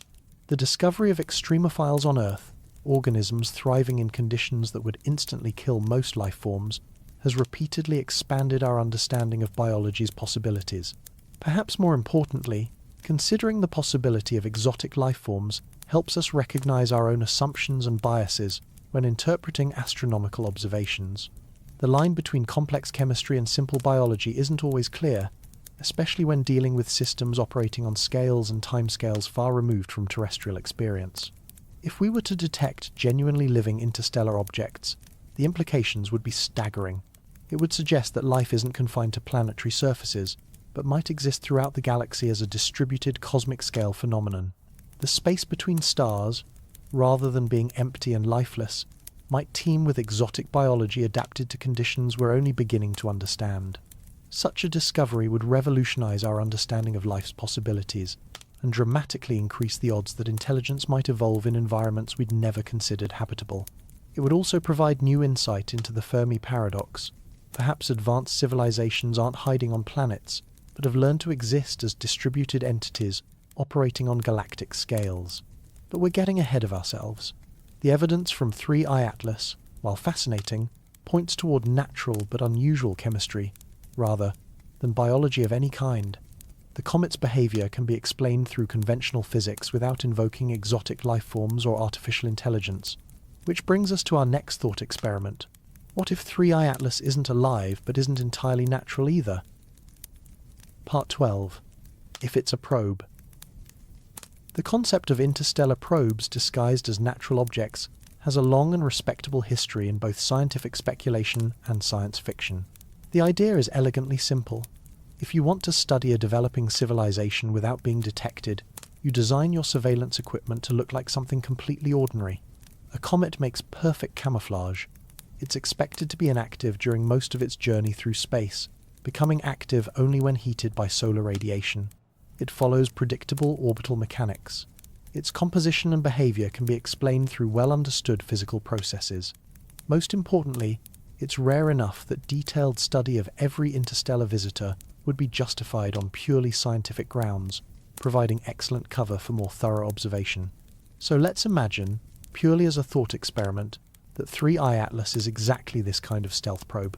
The discovery of extremophiles on Earth, organisms thriving in conditions that would instantly kill most life forms, has repeatedly expanded our understanding of biology's possibilities. Perhaps more importantly, considering the possibility of exotic life forms helps us recognize our own assumptions and biases when interpreting astronomical observations. The line between complex chemistry and simple biology isn't always clear, especially when dealing with systems operating on scales and timescales far removed from terrestrial experience. If we were to detect genuinely living interstellar objects, the implications would be staggering. It would suggest that life isn't confined to planetary surfaces, but might exist throughout the galaxy as a distributed cosmic-scale phenomenon. The space between stars, rather than being empty and lifeless, might teem with exotic biology adapted to conditions we're only beginning to understand. Such a discovery would revolutionize our understanding of life's possibilities and dramatically increase the odds that intelligence might evolve in environments we'd never considered habitable. It would also provide new insight into the Fermi Paradox. Perhaps advanced civilizations aren't hiding on planets, but have learned to exist as distributed entities operating on galactic scales. But we're getting ahead of ourselves. The evidence from 3I-ATLAS, while fascinating, points toward natural but unusual chemistry, rather than biology of any kind. The comet's behavior can be explained through conventional physics without invoking exotic life forms or artificial intelligence. Which brings us to our next thought experiment. What if 3I-ATLAS isn't alive but isn't entirely natural either? Part 12. If it's a probe. The concept of interstellar probes disguised as natural objects has a long and respectable history in both scientific speculation and science fiction. The idea is elegantly simple. If you want to study a developing civilization without being detected, you design your surveillance equipment to look like something completely ordinary. A comet makes perfect camouflage. It's expected to be inactive during most of its journey through space, becoming active only when heated by solar radiation. It follows predictable orbital mechanics. Its composition and behavior can be explained through well-understood physical processes. Most importantly, it's rare enough that detailed study of every interstellar visitor would be justified on purely scientific grounds, providing excellent cover for more thorough observation. So let's imagine, purely as a thought experiment, that 3I-ATLAS is exactly this kind of stealth probe.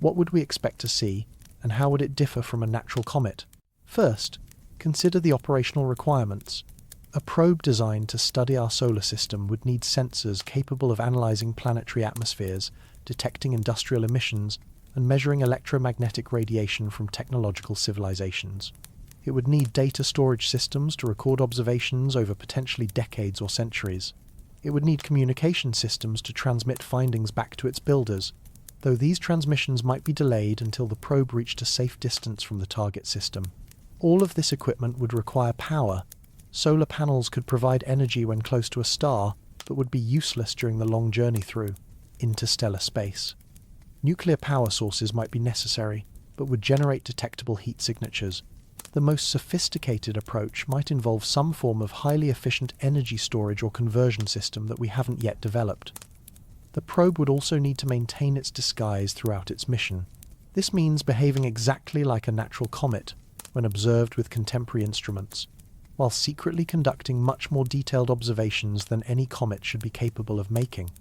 What would we expect to see, and how would it differ from a natural comet? First, consider the operational requirements. A probe designed to study our solar system would need sensors capable of analyzing planetary atmospheres, detecting industrial emissions, and measuring electromagnetic radiation from technological civilizations. It would need data storage systems to record observations over potentially decades or centuries. It would need communication systems to transmit findings back to its builders, though these transmissions might be delayed until the probe reached a safe distance from the target system. All of this equipment would require power. Solar panels could provide energy when close to a star, but would be useless during the long journey through interstellar space. Nuclear power sources might be necessary, but would generate detectable heat signatures. The most sophisticated approach might involve some form of highly efficient energy storage or conversion system that we haven't yet developed. The probe would also need to maintain its disguise throughout its mission. This means behaving exactly like a natural comet when observed with contemporary instruments, while secretly conducting much more detailed observations than any comet should be capable of making.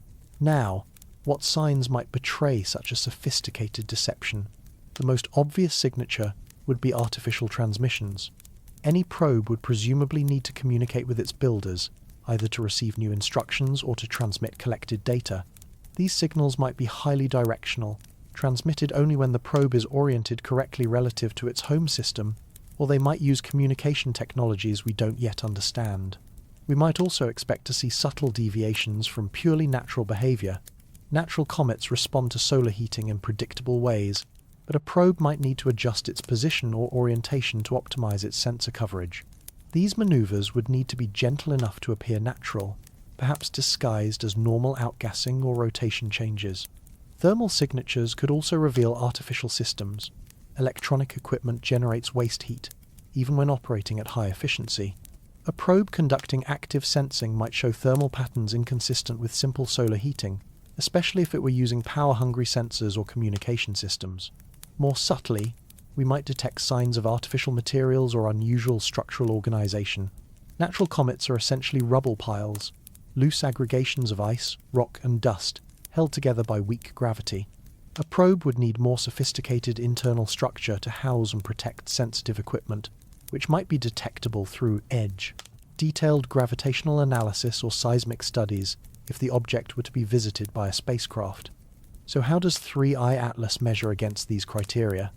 Now, what signs might betray such a sophisticated deception? The most obvious signature would be artificial transmissions. Any probe would presumably need to communicate with its builders, either to receive new instructions or to transmit collected data. These signals might be highly directional, transmitted only when the probe is oriented correctly relative to its home system, or they might use communication technologies we don't yet understand. We might also expect to see subtle deviations from purely natural behavior. Natural comets respond to solar heating in predictable ways, but a probe might need to adjust its position or orientation to optimize its sensor coverage. These maneuvers would need to be gentle enough to appear natural, perhaps disguised as normal outgassing or rotation changes. Thermal signatures could also reveal artificial systems. Electronic equipment generates waste heat, even when operating at high efficiency. A probe conducting active sensing might show thermal patterns inconsistent with simple solar heating, especially if it were using power-hungry sensors or communication systems. More subtly, we might detect signs of artificial materials or unusual structural organization. Natural comets are essentially rubble piles, loose aggregations of ice, rock, and dust, held together by weak gravity. A probe would need more sophisticated internal structure to house and protect sensitive equipment, which might be detectable through EDGE, detailed gravitational analysis or seismic studies, if the object were to be visited by a spacecraft. So how does 3I-ATLAS measure against these criteria?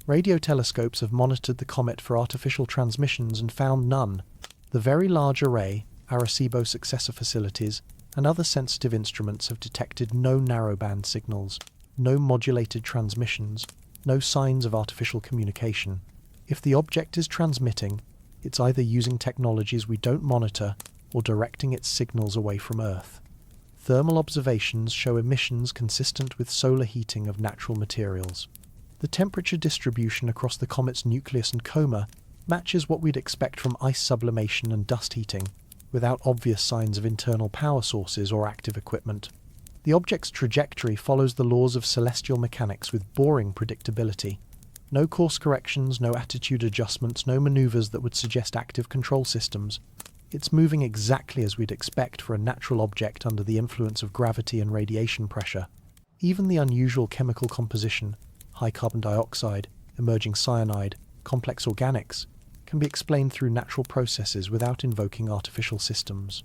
Radio telescopes have monitored the comet for artificial transmissions and found none. The Very Large Array, Arecibo successor facilities, and other sensitive instruments have detected no narrowband signals, no modulated transmissions, no signs of artificial communication. If the object is transmitting, it's either using technologies we don't monitor or directing its signals away from Earth. Thermal observations show emissions consistent with solar heating of natural materials. The temperature distribution across the comet's nucleus and coma matches what we'd expect from ice sublimation and dust heating, without obvious signs of internal power sources or active equipment. The object's trajectory follows the laws of celestial mechanics with boring predictability. No course corrections, no attitude adjustments, no maneuvers that would suggest active control systems. It's moving exactly as we'd expect for a natural object under the influence of gravity and radiation pressure. Even the unusual chemical composition, high carbon dioxide, emerging cyanide, complex organics, can be explained through natural processes without invoking artificial systems.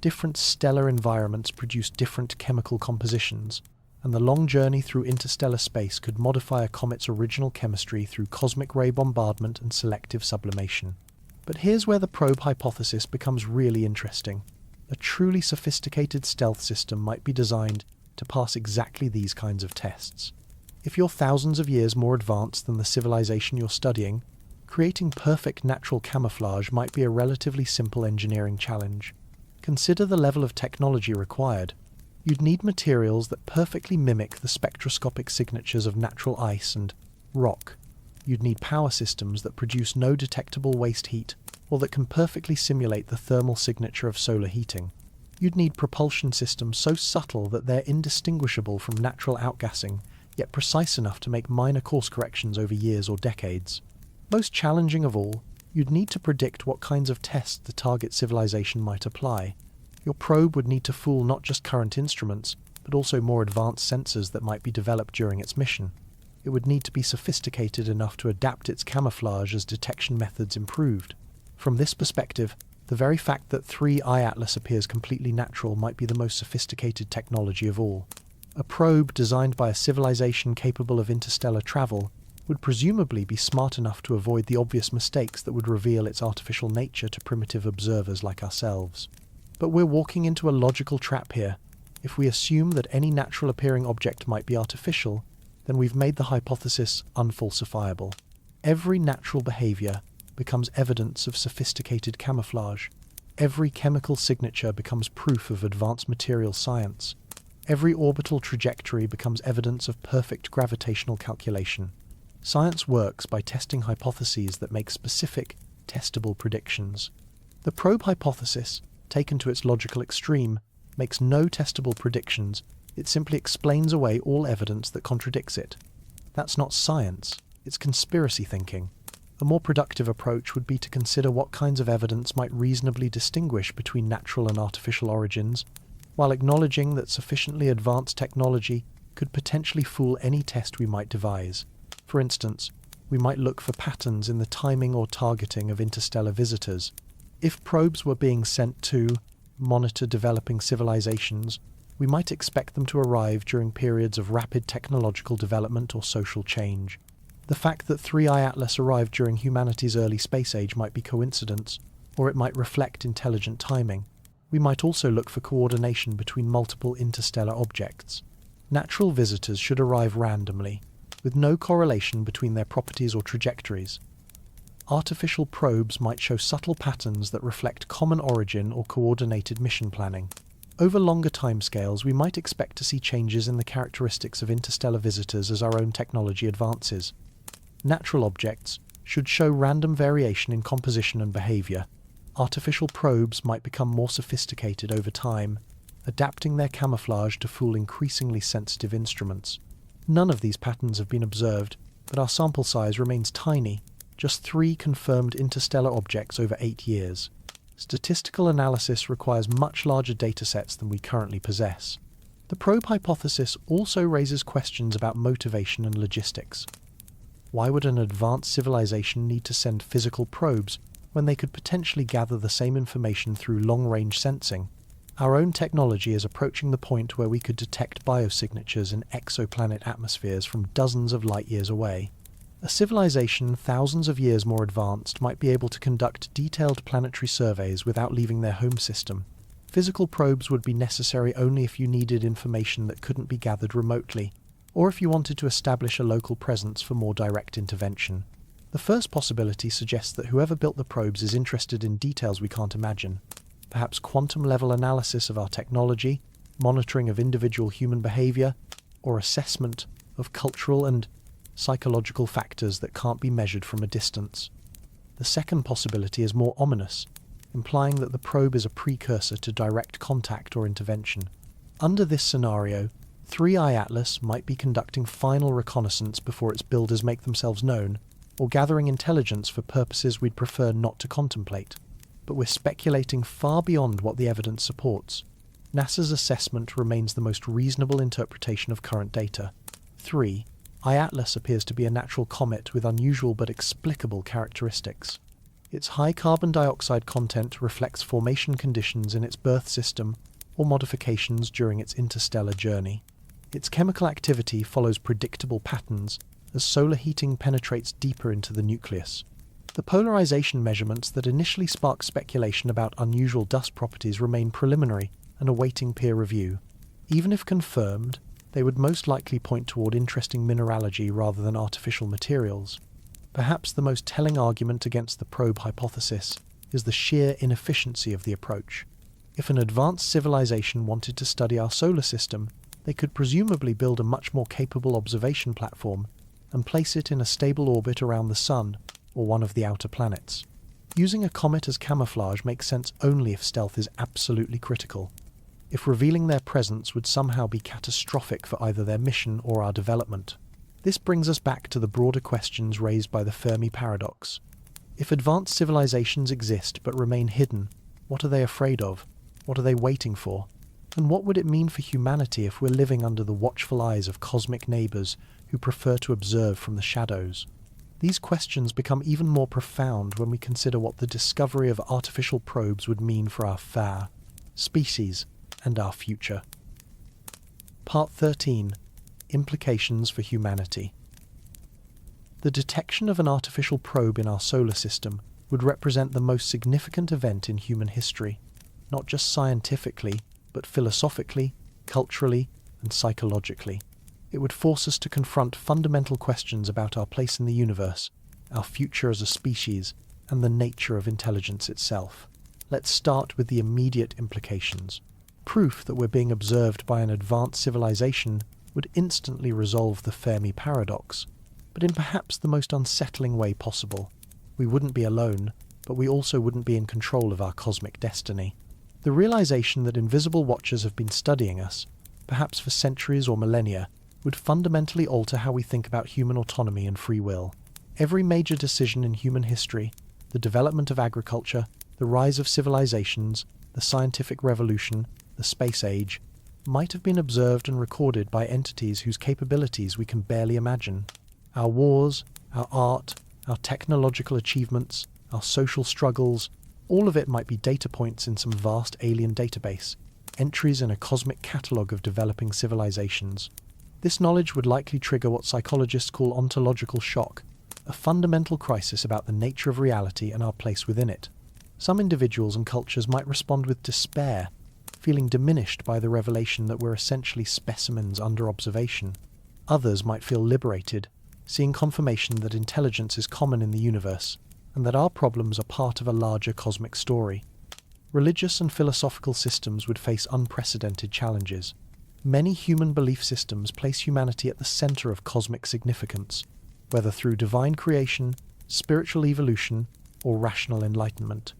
Different stellar environments produce different chemical compositions, and the long journey through interstellar space could modify a comet's original chemistry through cosmic ray bombardment and selective sublimation. But here's where the probe hypothesis becomes really interesting. A truly sophisticated stealth system might be designed to pass exactly these kinds of tests. If you're thousands of years more advanced than the civilization you're studying, creating perfect natural camouflage might be a relatively simple engineering challenge. Consider the level of technology required. You'd need materials that perfectly mimic the spectroscopic signatures of natural ice and rock. You'd need power systems that produce no detectable waste heat, or that can perfectly simulate the thermal signature of solar heating. You'd need propulsion systems so subtle that they're indistinguishable from natural outgassing, yet precise enough to make minor course corrections over years or decades. Most challenging of all, you'd need to predict what kinds of tests the target civilization might apply. Your probe would need to fool not just current instruments, but also more advanced sensors that might be developed during its mission. It would need to be sophisticated enough to adapt its camouflage as detection methods improved. From this perspective, the very fact that 3I-ATLAS appears completely natural might be the most sophisticated technology of all. A probe designed by a civilization capable of interstellar travel would presumably be smart enough to avoid the obvious mistakes that would reveal its artificial nature to primitive observers like ourselves. But we're walking into a logical trap here. If we assume that any natural-appearing object might be artificial, then we've made the hypothesis unfalsifiable. Every natural behavior becomes evidence of sophisticated camouflage. Every chemical signature becomes proof of advanced material science. Every orbital trajectory becomes evidence of perfect gravitational calculation. Science works by testing hypotheses that make specific, testable predictions. The probe hypothesis, taken to its logical extreme, makes no testable predictions. It simply explains away all evidence that contradicts it. That's not science, it's conspiracy thinking. A more productive approach would be to consider what kinds of evidence might reasonably distinguish between natural and artificial origins, while acknowledging that sufficiently advanced technology could potentially fool any test we might devise. For instance, we might look for patterns in the timing or targeting of interstellar visitors. If probes were being sent to monitor developing civilizations, we might expect them to arrive during periods of rapid technological development or social change. The fact that 3I-ATLAS arrived during humanity's early space age might be coincidence, or it might reflect intelligent timing. We might also look for coordination between multiple interstellar objects. Natural visitors should arrive randomly, with no correlation between their properties or trajectories. Artificial probes might show subtle patterns that reflect common origin or coordinated mission planning. Over longer timescales, we might expect to see changes in the characteristics of interstellar visitors as our own technology advances. Natural objects should show random variation in composition and behavior. Artificial probes might become more sophisticated over time, adapting their camouflage to fool increasingly sensitive instruments. None of these patterns have been observed, but our sample size remains tiny, just 3 confirmed interstellar objects over 8 years. Statistical analysis requires much larger datasets than we currently possess. The probe hypothesis also raises questions about motivation and logistics. Why would an advanced civilization need to send physical probes when they could potentially gather the same information through long-range sensing? Our own technology is approaching the point where we could detect biosignatures in exoplanet atmospheres from dozens of light-years away. A civilization thousands of years more advanced might be able to conduct detailed planetary surveys without leaving their home system. Physical probes would be necessary only if you needed information that couldn't be gathered remotely, or if you wanted to establish a local presence for more direct intervention. The first possibility suggests that whoever built the probes is interested in details we can't imagine. Perhaps quantum-level analysis of our technology, monitoring of individual human behavior, or assessment of cultural and psychological factors that can't be measured from a distance. The second possibility is more ominous, implying that the probe is a precursor to direct contact or intervention. Under this scenario, 3I-ATLAS might be conducting final reconnaissance before its builders make themselves known, or gathering intelligence for purposes we'd prefer not to contemplate. But we're speculating far beyond what the evidence supports. NASA's assessment remains the most reasonable interpretation of current data. 3I-ATLAS appears to be a natural comet with unusual but explicable characteristics. Its high carbon dioxide content reflects formation conditions in its birth system or modifications during its interstellar journey. Its chemical activity follows predictable patterns as solar heating penetrates deeper into the nucleus. The polarization measurements that initially sparked speculation about unusual dust properties remain preliminary and awaiting peer review. Even if confirmed, they would most likely point toward interesting mineralogy rather than artificial materials. Perhaps the most telling argument against the probe hypothesis is the sheer inefficiency of the approach. If an advanced civilization wanted to study our solar system, they could presumably build a much more capable observation platform and place it in a stable orbit around the Sun or one of the outer planets. Using a comet as camouflage makes sense only if stealth is absolutely critical. If revealing their presence would somehow be catastrophic for either their mission or our development. This brings us back to the broader questions raised by the Fermi Paradox. If advanced civilizations exist but remain hidden, what are they afraid of? What are they waiting for? And what would it mean for humanity if we're living under the watchful eyes of cosmic neighbors who prefer to observe from the shadows? These questions become even more profound when we consider what the discovery of artificial probes would mean for our species and our future. Part 13. Implications for humanity. The detection of an artificial probe in our solar system would represent the most significant event in human history, not just scientifically, but philosophically, culturally, and psychologically. It would force us to confront fundamental questions about our place in the universe, our future as a species, and the nature of intelligence itself. Let's start with the immediate implications. Proof that we're being observed by an advanced civilization would instantly resolve the Fermi Paradox, but in perhaps the most unsettling way possible. We wouldn't be alone, but we also wouldn't be in control of our cosmic destiny. The realization that invisible watchers have been studying us, perhaps for centuries or millennia, would fundamentally alter how we think about human autonomy and free will. Every major decision in human history, the development of agriculture, the rise of civilizations, the scientific revolution, the space age, might have been observed and recorded by entities whose capabilities we can barely imagine. Our wars, our art, our technological achievements, our social struggles, all of it might be data points in some vast alien database, entries in a cosmic catalogue of developing civilizations. This knowledge would likely trigger what psychologists call ontological shock, a fundamental crisis about the nature of reality and our place within it. Some individuals and cultures might respond with despair, feeling diminished by the revelation that we're essentially specimens under observation. Others might feel liberated, seeing confirmation that intelligence is common in the universe, and that our problems are part of a larger cosmic story. Religious and philosophical systems would face unprecedented challenges. Many human belief systems place humanity at the center of cosmic significance, whether through divine creation, spiritual evolution, or rational enlightenment.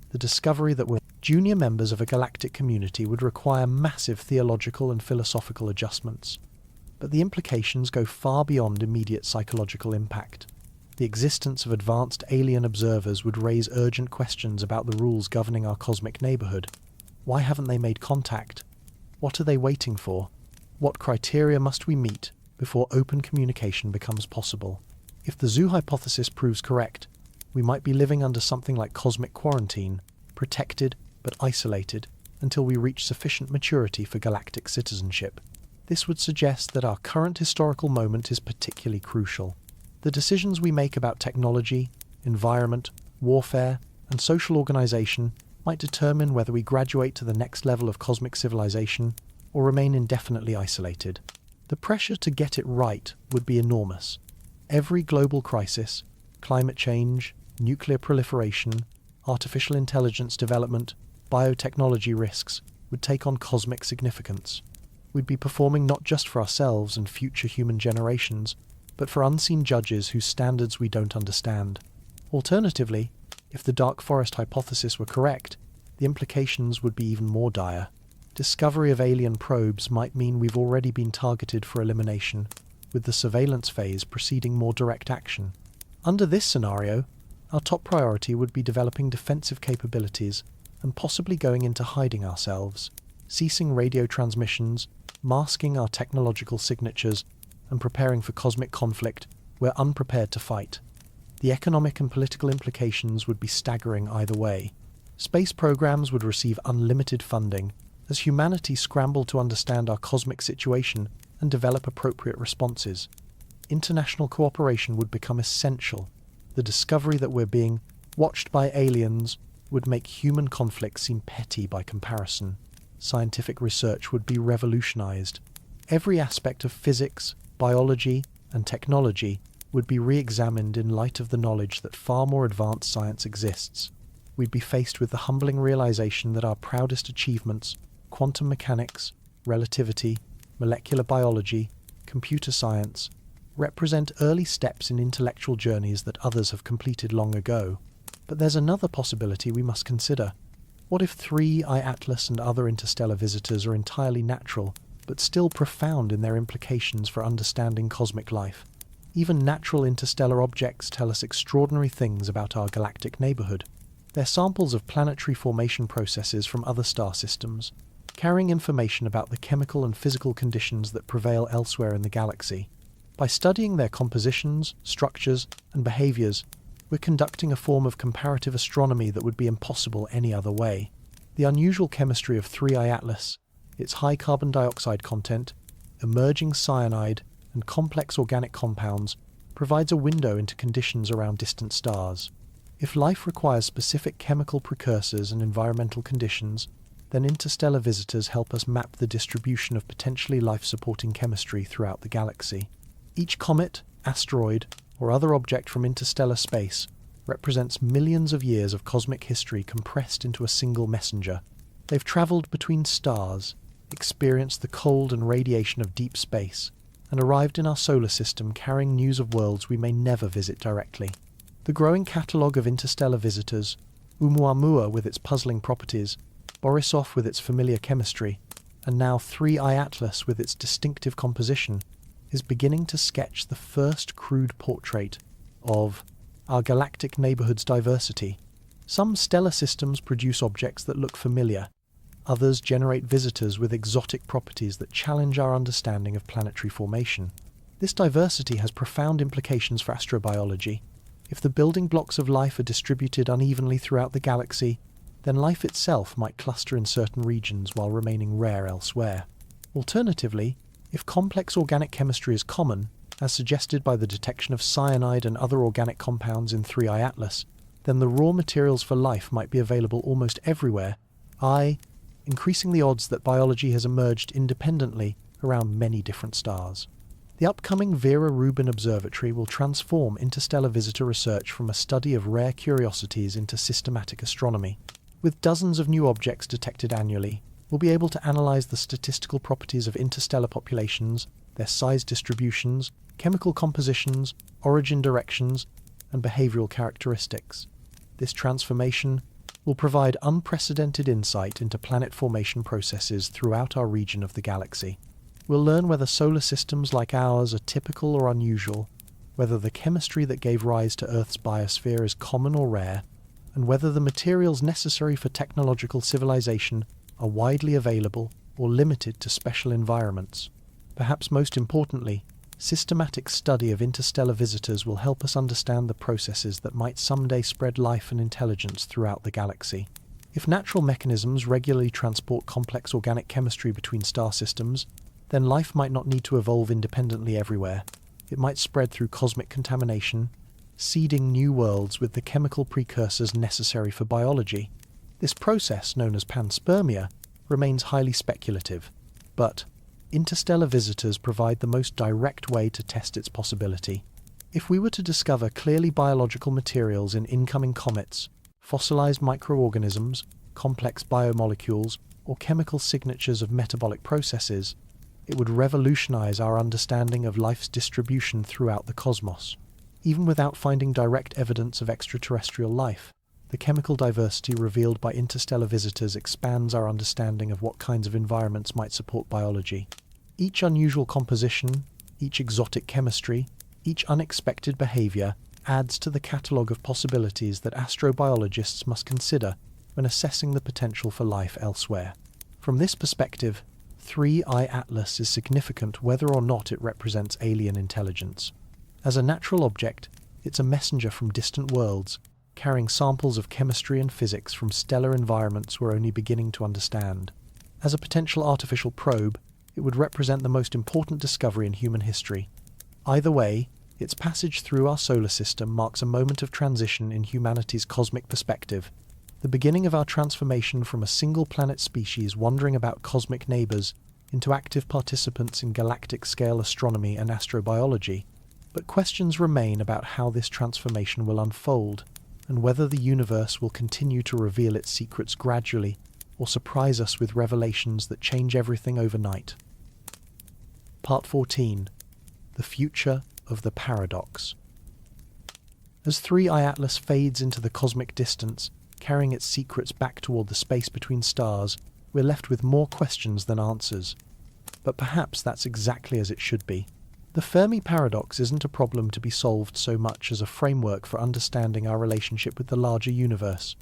The discovery that we're junior members of a galactic community would require massive theological and philosophical adjustments. But the implications go far beyond immediate psychological impact. The existence of advanced alien observers would raise urgent questions about the rules governing our cosmic neighborhood. Why haven't they made contact? What are they waiting for? What criteria must we meet before open communication becomes possible? If the zoo hypothesis proves correct, we might be living under something like cosmic quarantine, protected but isolated, until we reach sufficient maturity for galactic citizenship. This would suggest that our current historical moment is particularly crucial. The decisions we make about technology, environment, warfare, and social organization might determine whether we graduate to the next level of cosmic civilization or remain indefinitely isolated. The pressure to get it right would be enormous. Every global crisis, climate change, nuclear proliferation, artificial intelligence development, biotechnology risks, would take on cosmic significance. We'd be performing not just for ourselves and future human generations, but for unseen judges whose standards we don't understand. Alternatively, if the dark forest hypothesis were correct, the implications would be even more dire. Discovery of alien probes might mean we've already been targeted for elimination, with the surveillance phase preceding more direct action. Under this scenario, our top priority would be developing defensive capabilities and possibly going into hiding ourselves, ceasing radio transmissions, masking our technological signatures, and preparing for cosmic conflict we're unprepared to fight. The economic and political implications would be staggering either way. Space programs would receive unlimited funding as humanity scrambled to understand our cosmic situation and develop appropriate responses. International cooperation would become essential. The discovery that we're being watched by aliens would make human conflict seem petty by comparison. Scientific research would be revolutionized. Every aspect of physics, biology, and technology would be re-examined in light of the knowledge that far more advanced science exists. We'd be faced with the humbling realization that our proudest achievements, quantum mechanics, relativity, molecular biology, computer science, represent early steps in intellectual journeys that others have completed long ago. But there's another possibility we must consider. What if 3I-ATLAS and other interstellar visitors are entirely natural, but still profound in their implications for understanding cosmic life? Even natural interstellar objects tell us extraordinary things about our galactic neighborhood. They're samples of planetary formation processes from other star systems, carrying information about the chemical and physical conditions that prevail elsewhere in the galaxy. By studying their compositions, structures, and behaviors, we're conducting a form of comparative astronomy that would be impossible any other way. The unusual chemistry of 3I-ATLAS, its high carbon dioxide content, emerging cyanide, and complex organic compounds, provides a window into conditions around distant stars. If life requires specific chemical precursors and environmental conditions, then interstellar visitors help us map the distribution of potentially life-supporting chemistry throughout the galaxy. Each comet, asteroid, or other object from interstellar space represents millions of years of cosmic history compressed into a single messenger. They've traveled between stars, experienced the cold and radiation of deep space, and arrived in our solar system carrying news of worlds we may never visit directly. The growing catalogue of interstellar visitors, Oumuamua with its puzzling properties, Borisov with its familiar chemistry, and now 3I-ATLAS with its distinctive composition, is beginning to sketch the first crude portrait of our galactic neighborhood's diversity. Some stellar systems produce objects that look familiar. Others generate visitors with exotic properties that challenge our understanding of planetary formation. This diversity has profound implications for astrobiology. If the building blocks of life are distributed unevenly throughout the galaxy, then life itself might cluster in certain regions while remaining rare elsewhere. Alternatively, if complex organic chemistry is common, as suggested by the detection of cyanide and other organic compounds in 3I-ATLAS, then the raw materials for life might be available almost everywhere, increasing the odds that biology has emerged independently around many different stars. The upcoming Vera Rubin Observatory will transform interstellar visitor research from a study of rare curiosities into systematic astronomy. With dozens of new objects detected annually, we'll be able to analyze the statistical properties of interstellar populations, their size distributions, chemical compositions, origin directions, and behavioral characteristics. This transformation will provide unprecedented insight into planet formation processes throughout our region of the galaxy. We'll learn whether solar systems like ours are typical or unusual, whether the chemistry that gave rise to Earth's biosphere is common or rare, and whether the materials necessary for technological civilization are widely available or limited to special environments. Perhaps most importantly, systematic study of interstellar visitors will help us understand the processes that might someday spread life and intelligence throughout the galaxy. If natural mechanisms regularly transport complex organic chemistry between star systems, then life might not need to evolve independently everywhere. it might spread through cosmic contamination, seeding new worlds with the chemical precursors necessary for biology. This process, known as panspermia, remains highly speculative, but interstellar visitors provide the most direct way to test its possibility. If we were to discover clearly biological materials in incoming comets, fossilized microorganisms, complex biomolecules, or chemical signatures of metabolic processes, it would revolutionize our understanding of life's distribution throughout the cosmos. Even without finding direct evidence of extraterrestrial life, the chemical diversity revealed by interstellar visitors expands our understanding of what kinds of environments might support biology. Each unusual composition, each exotic chemistry, each unexpected behavior adds to the catalogue of possibilities that astrobiologists must consider when assessing the potential for life elsewhere. From this perspective, 3I-ATLAS is significant whether or not it represents alien intelligence. As a natural object, it's a messenger from distant worlds, carrying samples of chemistry and physics from stellar environments we're only beginning to understand. As a potential artificial probe, it would represent the most important discovery in human history. Either way, its passage through our solar system marks a moment of transition in humanity's cosmic perspective, the beginning of our transformation from a single-planet species wandering about cosmic neighbours into active participants in galactic-scale astronomy and astrobiology. But questions remain about how this transformation will unfold, and whether the universe will continue to reveal its secrets gradually, or surprise us with revelations that change everything overnight. Part 14. The Future of the Paradox. As 3I-ATLAS fades into the cosmic distance, carrying its secrets back toward the space between stars, we're left with more questions than answers. But perhaps that's exactly as it should be. The Fermi Paradox isn't a problem to be solved so much as a framework for understanding our relationship with the larger universe.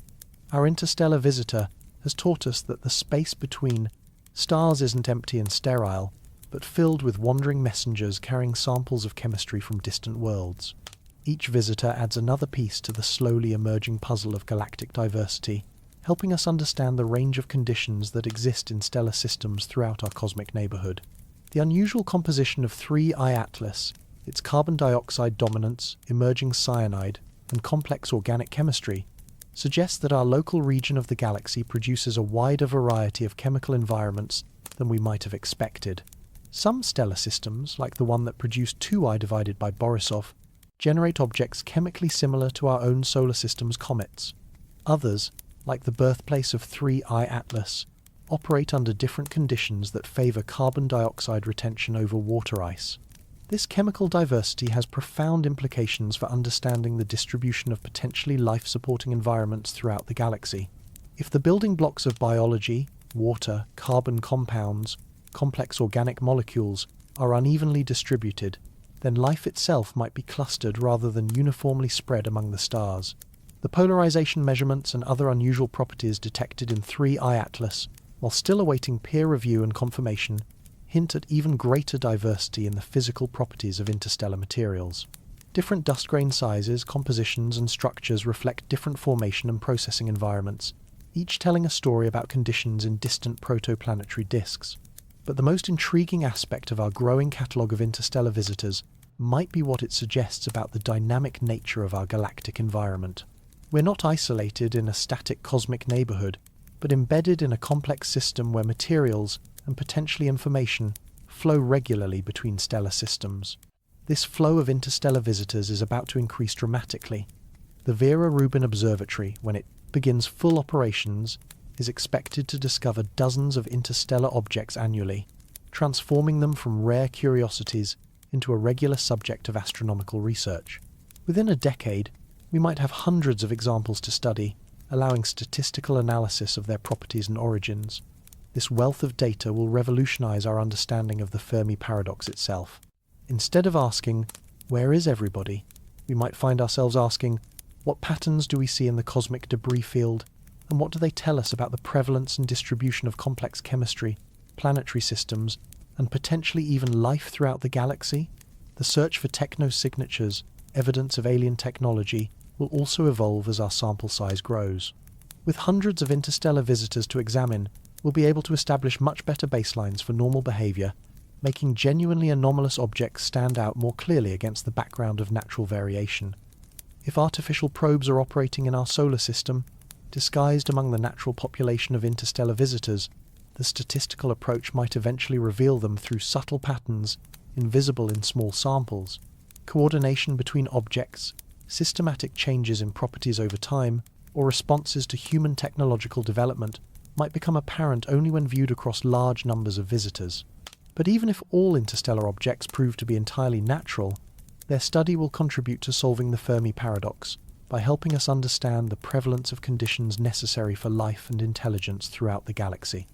Our interstellar visitor has taught us that the space between stars isn't empty and sterile, but filled with wandering messengers carrying samples of chemistry from distant worlds. Each visitor adds another piece to the slowly emerging puzzle of galactic diversity, helping us understand the range of conditions that exist in stellar systems throughout our cosmic neighborhood. The unusual composition of 3I-ATLAS, its carbon dioxide dominance, emerging cyanide, and complex organic chemistry, suggests that our local region of the galaxy produces a wider variety of chemical environments than we might have expected. Some stellar systems, like the one that produced 2I divided by Borisov, generate objects chemically similar to our own solar system's comets. Others, like the birthplace of 3I-ATLAS, operate under different conditions that favour carbon dioxide retention over water ice. This chemical diversity has profound implications for understanding the distribution of potentially life-supporting environments throughout the galaxy. If the building blocks of biology, water, carbon compounds, complex organic molecules are unevenly distributed, then life itself might be clustered rather than uniformly spread among the stars. The polarization measurements and other unusual properties detected in 3I-ATLAS, while still awaiting peer review and confirmation, hint at even greater diversity in the physical properties of interstellar materials. Different dust grain sizes, compositions, and structures reflect different formation and processing environments, each telling a story about conditions in distant protoplanetary disks. But the most intriguing aspect of our growing catalogue of interstellar visitors might be what it suggests about the dynamic nature of our galactic environment. We're not isolated in a static cosmic neighbourhood, but embedded in a complex system where materials, and potentially information, flow regularly between stellar systems. This flow of interstellar visitors is about to increase dramatically. The Vera Rubin Observatory, when it begins full operations, is expected to discover dozens of interstellar objects annually, transforming them from rare curiosities into a regular subject of astronomical research. Within a decade, we might have hundreds of examples to study, allowing statistical analysis of their properties and origins. This wealth of data will revolutionize our understanding of the Fermi Paradox itself. Instead of asking, "Where is everybody?" we might find ourselves asking, "What patterns do we see in the cosmic debris field? And what do they tell us about the prevalence and distribution of complex chemistry, planetary systems, and potentially even life throughout the galaxy?" The search for techno-signatures, evidence of alien technology, will also evolve as our sample size grows. With hundreds of interstellar visitors to examine, we'll be able to establish much better baselines for normal behavior making genuinely anomalous objects stand out more clearly against the background of natural variation. If artificial probes are operating in our solar system, disguised among the natural population of interstellar visitors, the statistical approach might eventually reveal them through subtle patterns invisible in small samples. Coordination between objects, systematic changes in properties over time, or responses to human technological development might become apparent only when viewed across large numbers of visitors. But even if all interstellar objects prove to be entirely natural, their study will contribute to solving the Fermi Paradox by helping us understand the prevalence of conditions necessary for life and intelligence throughout the galaxy.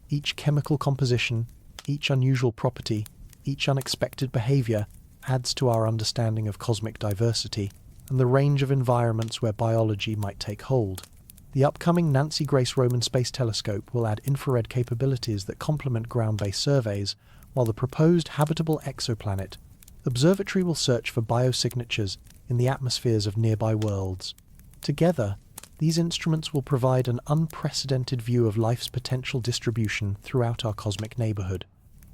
Each chemical composition, each unusual property, each unexpected behavior adds to our understanding of cosmic diversity and the range of environments where biology might take hold. The upcoming Nancy Grace Roman Space Telescope will add infrared capabilities that complement ground-based surveys, while the proposed habitable exoplanet observatory will search for biosignatures in the atmospheres of nearby worlds. Together, these instruments will provide an unprecedented view of life's potential distribution throughout our cosmic neighborhood.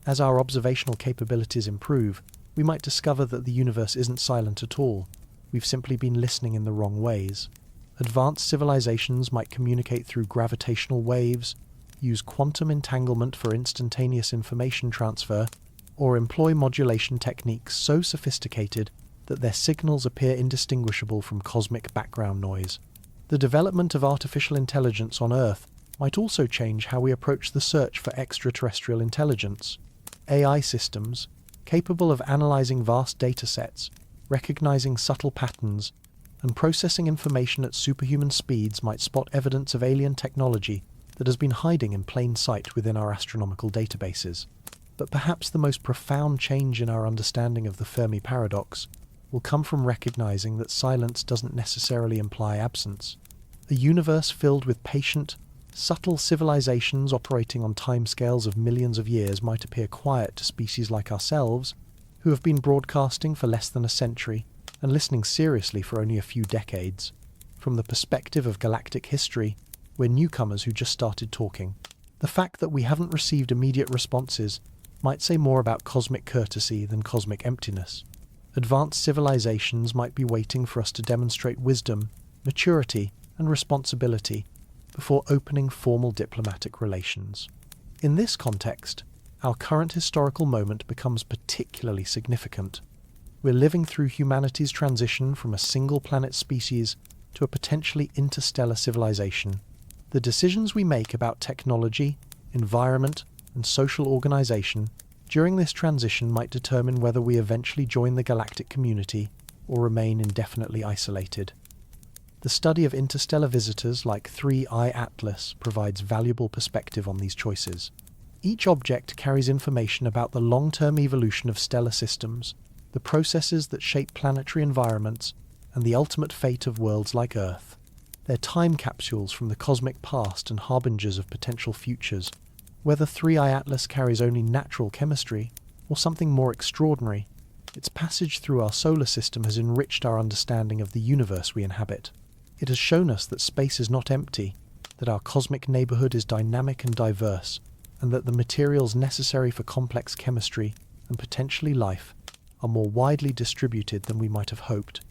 As our observational capabilities improve, we might discover that the universe isn't silent at all. We've simply been listening in the wrong ways. Advanced civilizations might communicate through gravitational waves, use quantum entanglement for instantaneous information transfer, or employ modulation techniques so sophisticated that their signals appear indistinguishable from cosmic background noise. The development of artificial intelligence on Earth might also change how we approach the search for extraterrestrial intelligence. AI systems, capable of analyzing vast datasets, recognizing subtle patterns, and processing information at superhuman speeds might spot evidence of alien technology that has been hiding in plain sight within our astronomical databases. But perhaps the most profound change in our understanding of the Fermi Paradox will come from recognizing that silence doesn't necessarily imply absence. A universe filled with patient, subtle civilizations operating on timescales of millions of years might appear quiet to species like ourselves, who have been broadcasting for less than a century and listening seriously for only a few decades. From the perspective of galactic history, we're newcomers who just started talking. The fact that we haven't received immediate responses might say more about cosmic courtesy than cosmic emptiness. Advanced civilizations might be waiting for us to demonstrate wisdom, maturity, and responsibility before opening formal diplomatic relations. In this context, our current historical moment becomes particularly significant. We're living through humanity's transition from a single-planet species to a potentially interstellar civilization. The decisions we make about technology, environment, and social organization during this transition might determine whether we eventually join the galactic community or remain indefinitely isolated. The study of interstellar visitors like 3I-ATLAS provides valuable perspective on these choices. Each object carries information about the long-term evolution of stellar systems, the processes that shape planetary environments, and the ultimate fate of worlds like Earth. They're time capsules from the cosmic past and harbingers of potential futures. Whether 3I-ATLAS carries only natural chemistry or something more extraordinary, its passage through our solar system has enriched our understanding of the universe we inhabit. It has shown us that space is not empty, that our cosmic neighborhood is dynamic and diverse, and that the materials necessary for complex chemistry and potentially life are more widely distributed than we might have hoped.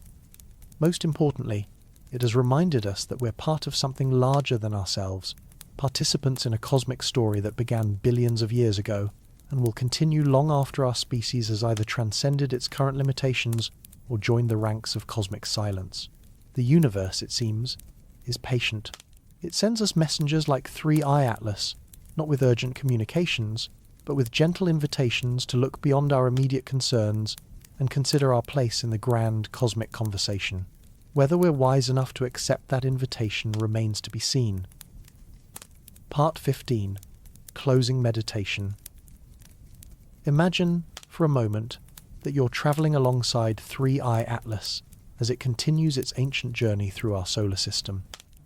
Most importantly, it has reminded us that we're part of something larger than ourselves, participants in a cosmic story that began billions of years ago and will continue long after our species has either transcended its current limitations or joined the ranks of cosmic silence. The universe, it seems, is patient. It sends us messengers like 3I-ATLAS, not with urgent communications, but with gentle invitations to look beyond our immediate concerns and consider our place in the grand cosmic conversation. Whether we're wise enough to accept that invitation remains to be seen. Part 15. Closing Meditation. Imagine, for a moment, that you're traveling alongside 3I-ATLAS as it continues its ancient journey through our solar system.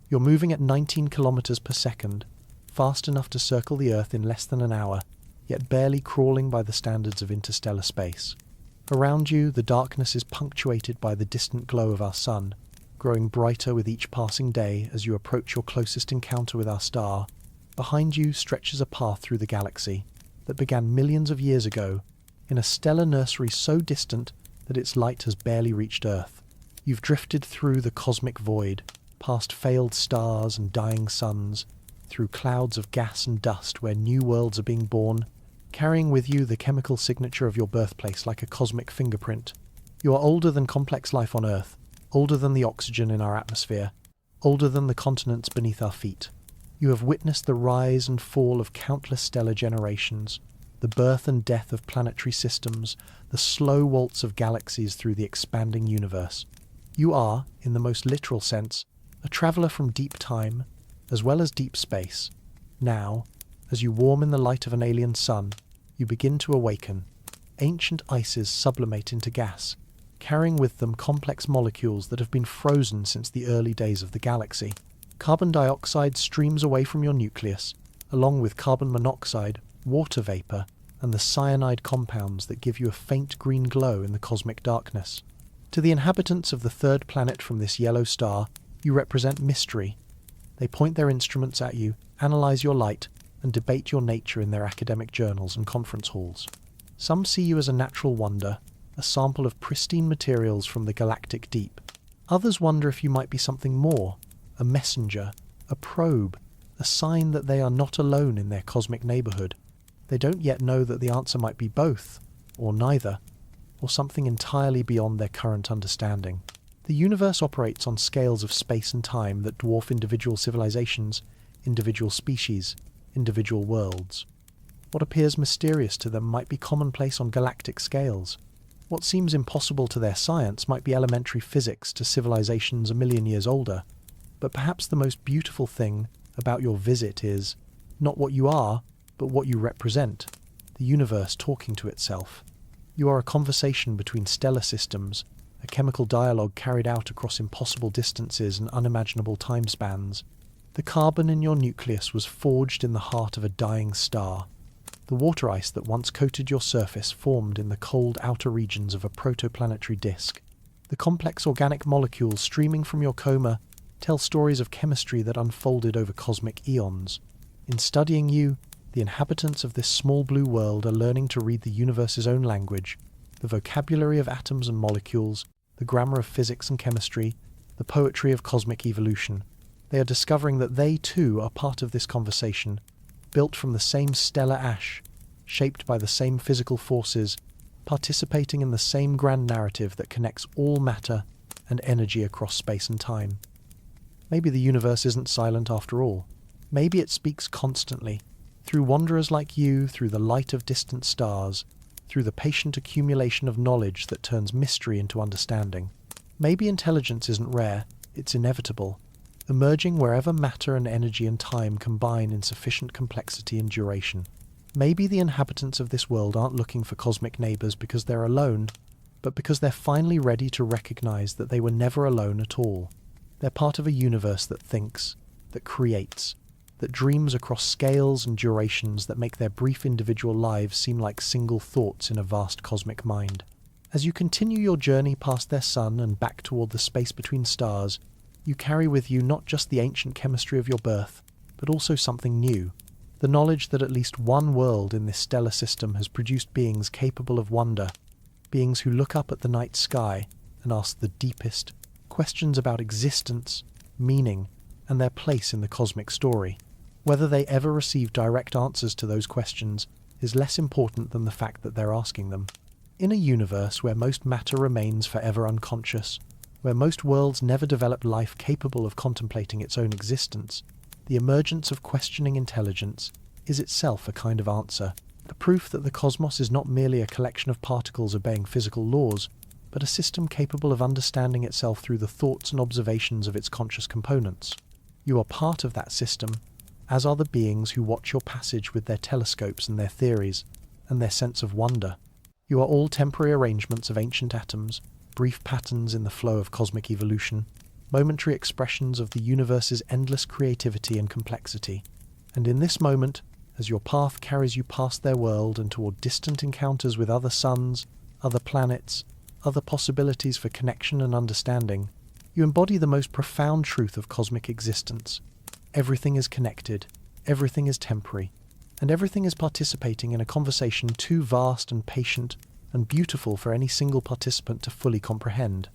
You're moving at 19 kilometers per second, fast enough to circle the Earth in less than an hour, yet barely crawling by the standards of interstellar space. Around you, the darkness is punctuated by the distant glow of our sun, growing brighter with each passing day as you approach your closest encounter with our star. Behind you stretches a path through the galaxy, that began millions of years ago, in a stellar nursery so distant that its light has barely reached Earth. You've drifted through the cosmic void, past failed stars and dying suns, through clouds of gas and dust where new worlds are being born, carrying with you the chemical signature of your birthplace like a cosmic fingerprint. You are older than complex life on Earth, older than the oxygen in our atmosphere, older than the continents beneath our feet. You have witnessed the rise and fall of countless stellar generations, the birth and death of planetary systems, the slow waltz of galaxies through the expanding universe. You are, in the most literal sense, a traveller from deep time, as well as deep space. Now, as you warm in the light of an alien sun, you begin to awaken. Ancient ices sublimate into gas, carrying with them complex molecules that have been frozen since the early days of the galaxy. Carbon dioxide streams away from your nucleus, along with carbon monoxide, water vapor, and the cyanide compounds that give you a faint green glow in the cosmic darkness. To the inhabitants of the third planet from this yellow star, you represent mystery. They point their instruments at you, analyze your light, and debate your nature in their academic journals and conference halls. Some see you as a natural wonder, a sample of pristine materials from the galactic deep. Others wonder if you might be something more, a messenger, a probe, a sign that they are not alone in their cosmic neighborhood. They don't yet know that the answer might be both, or neither, or something entirely beyond their current understanding. The universe operates on scales of space and time that dwarf individual civilizations, individual species, individual worlds. What appears mysterious to them might be commonplace on galactic scales. What seems impossible to their science might be elementary physics to civilizations a million years older. But perhaps the most beautiful thing about your visit is not what you are, but what you represent, the universe talking to itself. You are a conversation between stellar systems, a chemical dialogue carried out across impossible distances and unimaginable time spans. The carbon in your nucleus was forged in the heart of a dying star. The water ice that once coated your surface formed in the cold outer regions of a protoplanetary disk. The complex organic molecules streaming from your coma tell stories of chemistry that unfolded over cosmic eons. In studying you, the inhabitants of this small blue world are learning to read the universe's own language, the vocabulary of atoms and molecules, the grammar of physics and chemistry, the poetry of cosmic evolution. They are discovering that they too are part of this conversation, built from the same stellar ash, shaped by the same physical forces, participating in the same grand narrative that connects all matter and energy across space and time. Maybe the universe isn't silent after all. Maybe it speaks constantly, through wanderers like you, through the light of distant stars, through the patient accumulation of knowledge that turns mystery into understanding. Maybe intelligence isn't rare, it's inevitable, emerging wherever matter and energy and time combine in sufficient complexity and duration. Maybe the inhabitants of this world aren't looking for cosmic neighbors because they're alone, but because they're finally ready to recognize that they were never alone at all. They're part of a universe that thinks, that creates, that dreams across scales and durations that make their brief individual lives seem like single thoughts in a vast cosmic mind. As you continue your journey past their sun and back toward the space between stars, you carry with you not just the ancient chemistry of your birth, but also something new, the knowledge that at least one world in this stellar system has produced beings capable of wonder, beings who look up at the night sky and ask the deepest questions about existence, meaning, and their place in the cosmic story. Whether they ever receive direct answers to those questions is less important than the fact that they're asking them. In a universe where most matter remains forever unconscious, where most worlds never develop life capable of contemplating its own existence, the emergence of questioning intelligence is itself a kind of answer, a proof that the cosmos is not merely a collection of particles obeying physical laws, but a system capable of understanding itself through the thoughts and observations of its conscious components. You are part of that system, as are the beings who watch your passage with their telescopes and their theories, and their sense of wonder. You are all temporary arrangements of ancient atoms, brief patterns in the flow of cosmic evolution, momentary expressions of the universe's endless creativity and complexity. And in this moment, as your path carries you past their world and toward distant encounters with other suns, other planets, other possibilities for connection and understanding, you embody the most profound truth of cosmic existence. Everything is connected, everything is temporary, and everything is participating in a conversation too vast and patient and beautiful for any single participant to fully comprehend.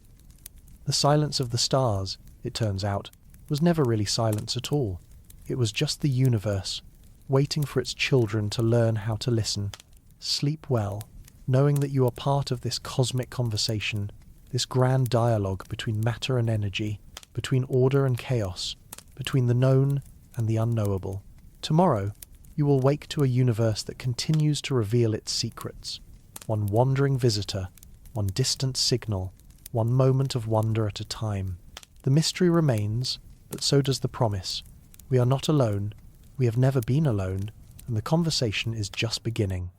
The silence of the stars, it turns out, was never really silence at all. It was just the universe, waiting for its children to learn how to listen. Sleep well, knowing that you are part of this cosmic conversation, this grand dialogue between matter and energy, between order and chaos, between the known and the unknowable. Tomorrow, you will wake to a universe that continues to reveal its secrets. One wandering visitor, one distant signal, one moment of wonder at a time. The mystery remains, but so does the promise. We are not alone, we have never been alone, and the conversation is just beginning.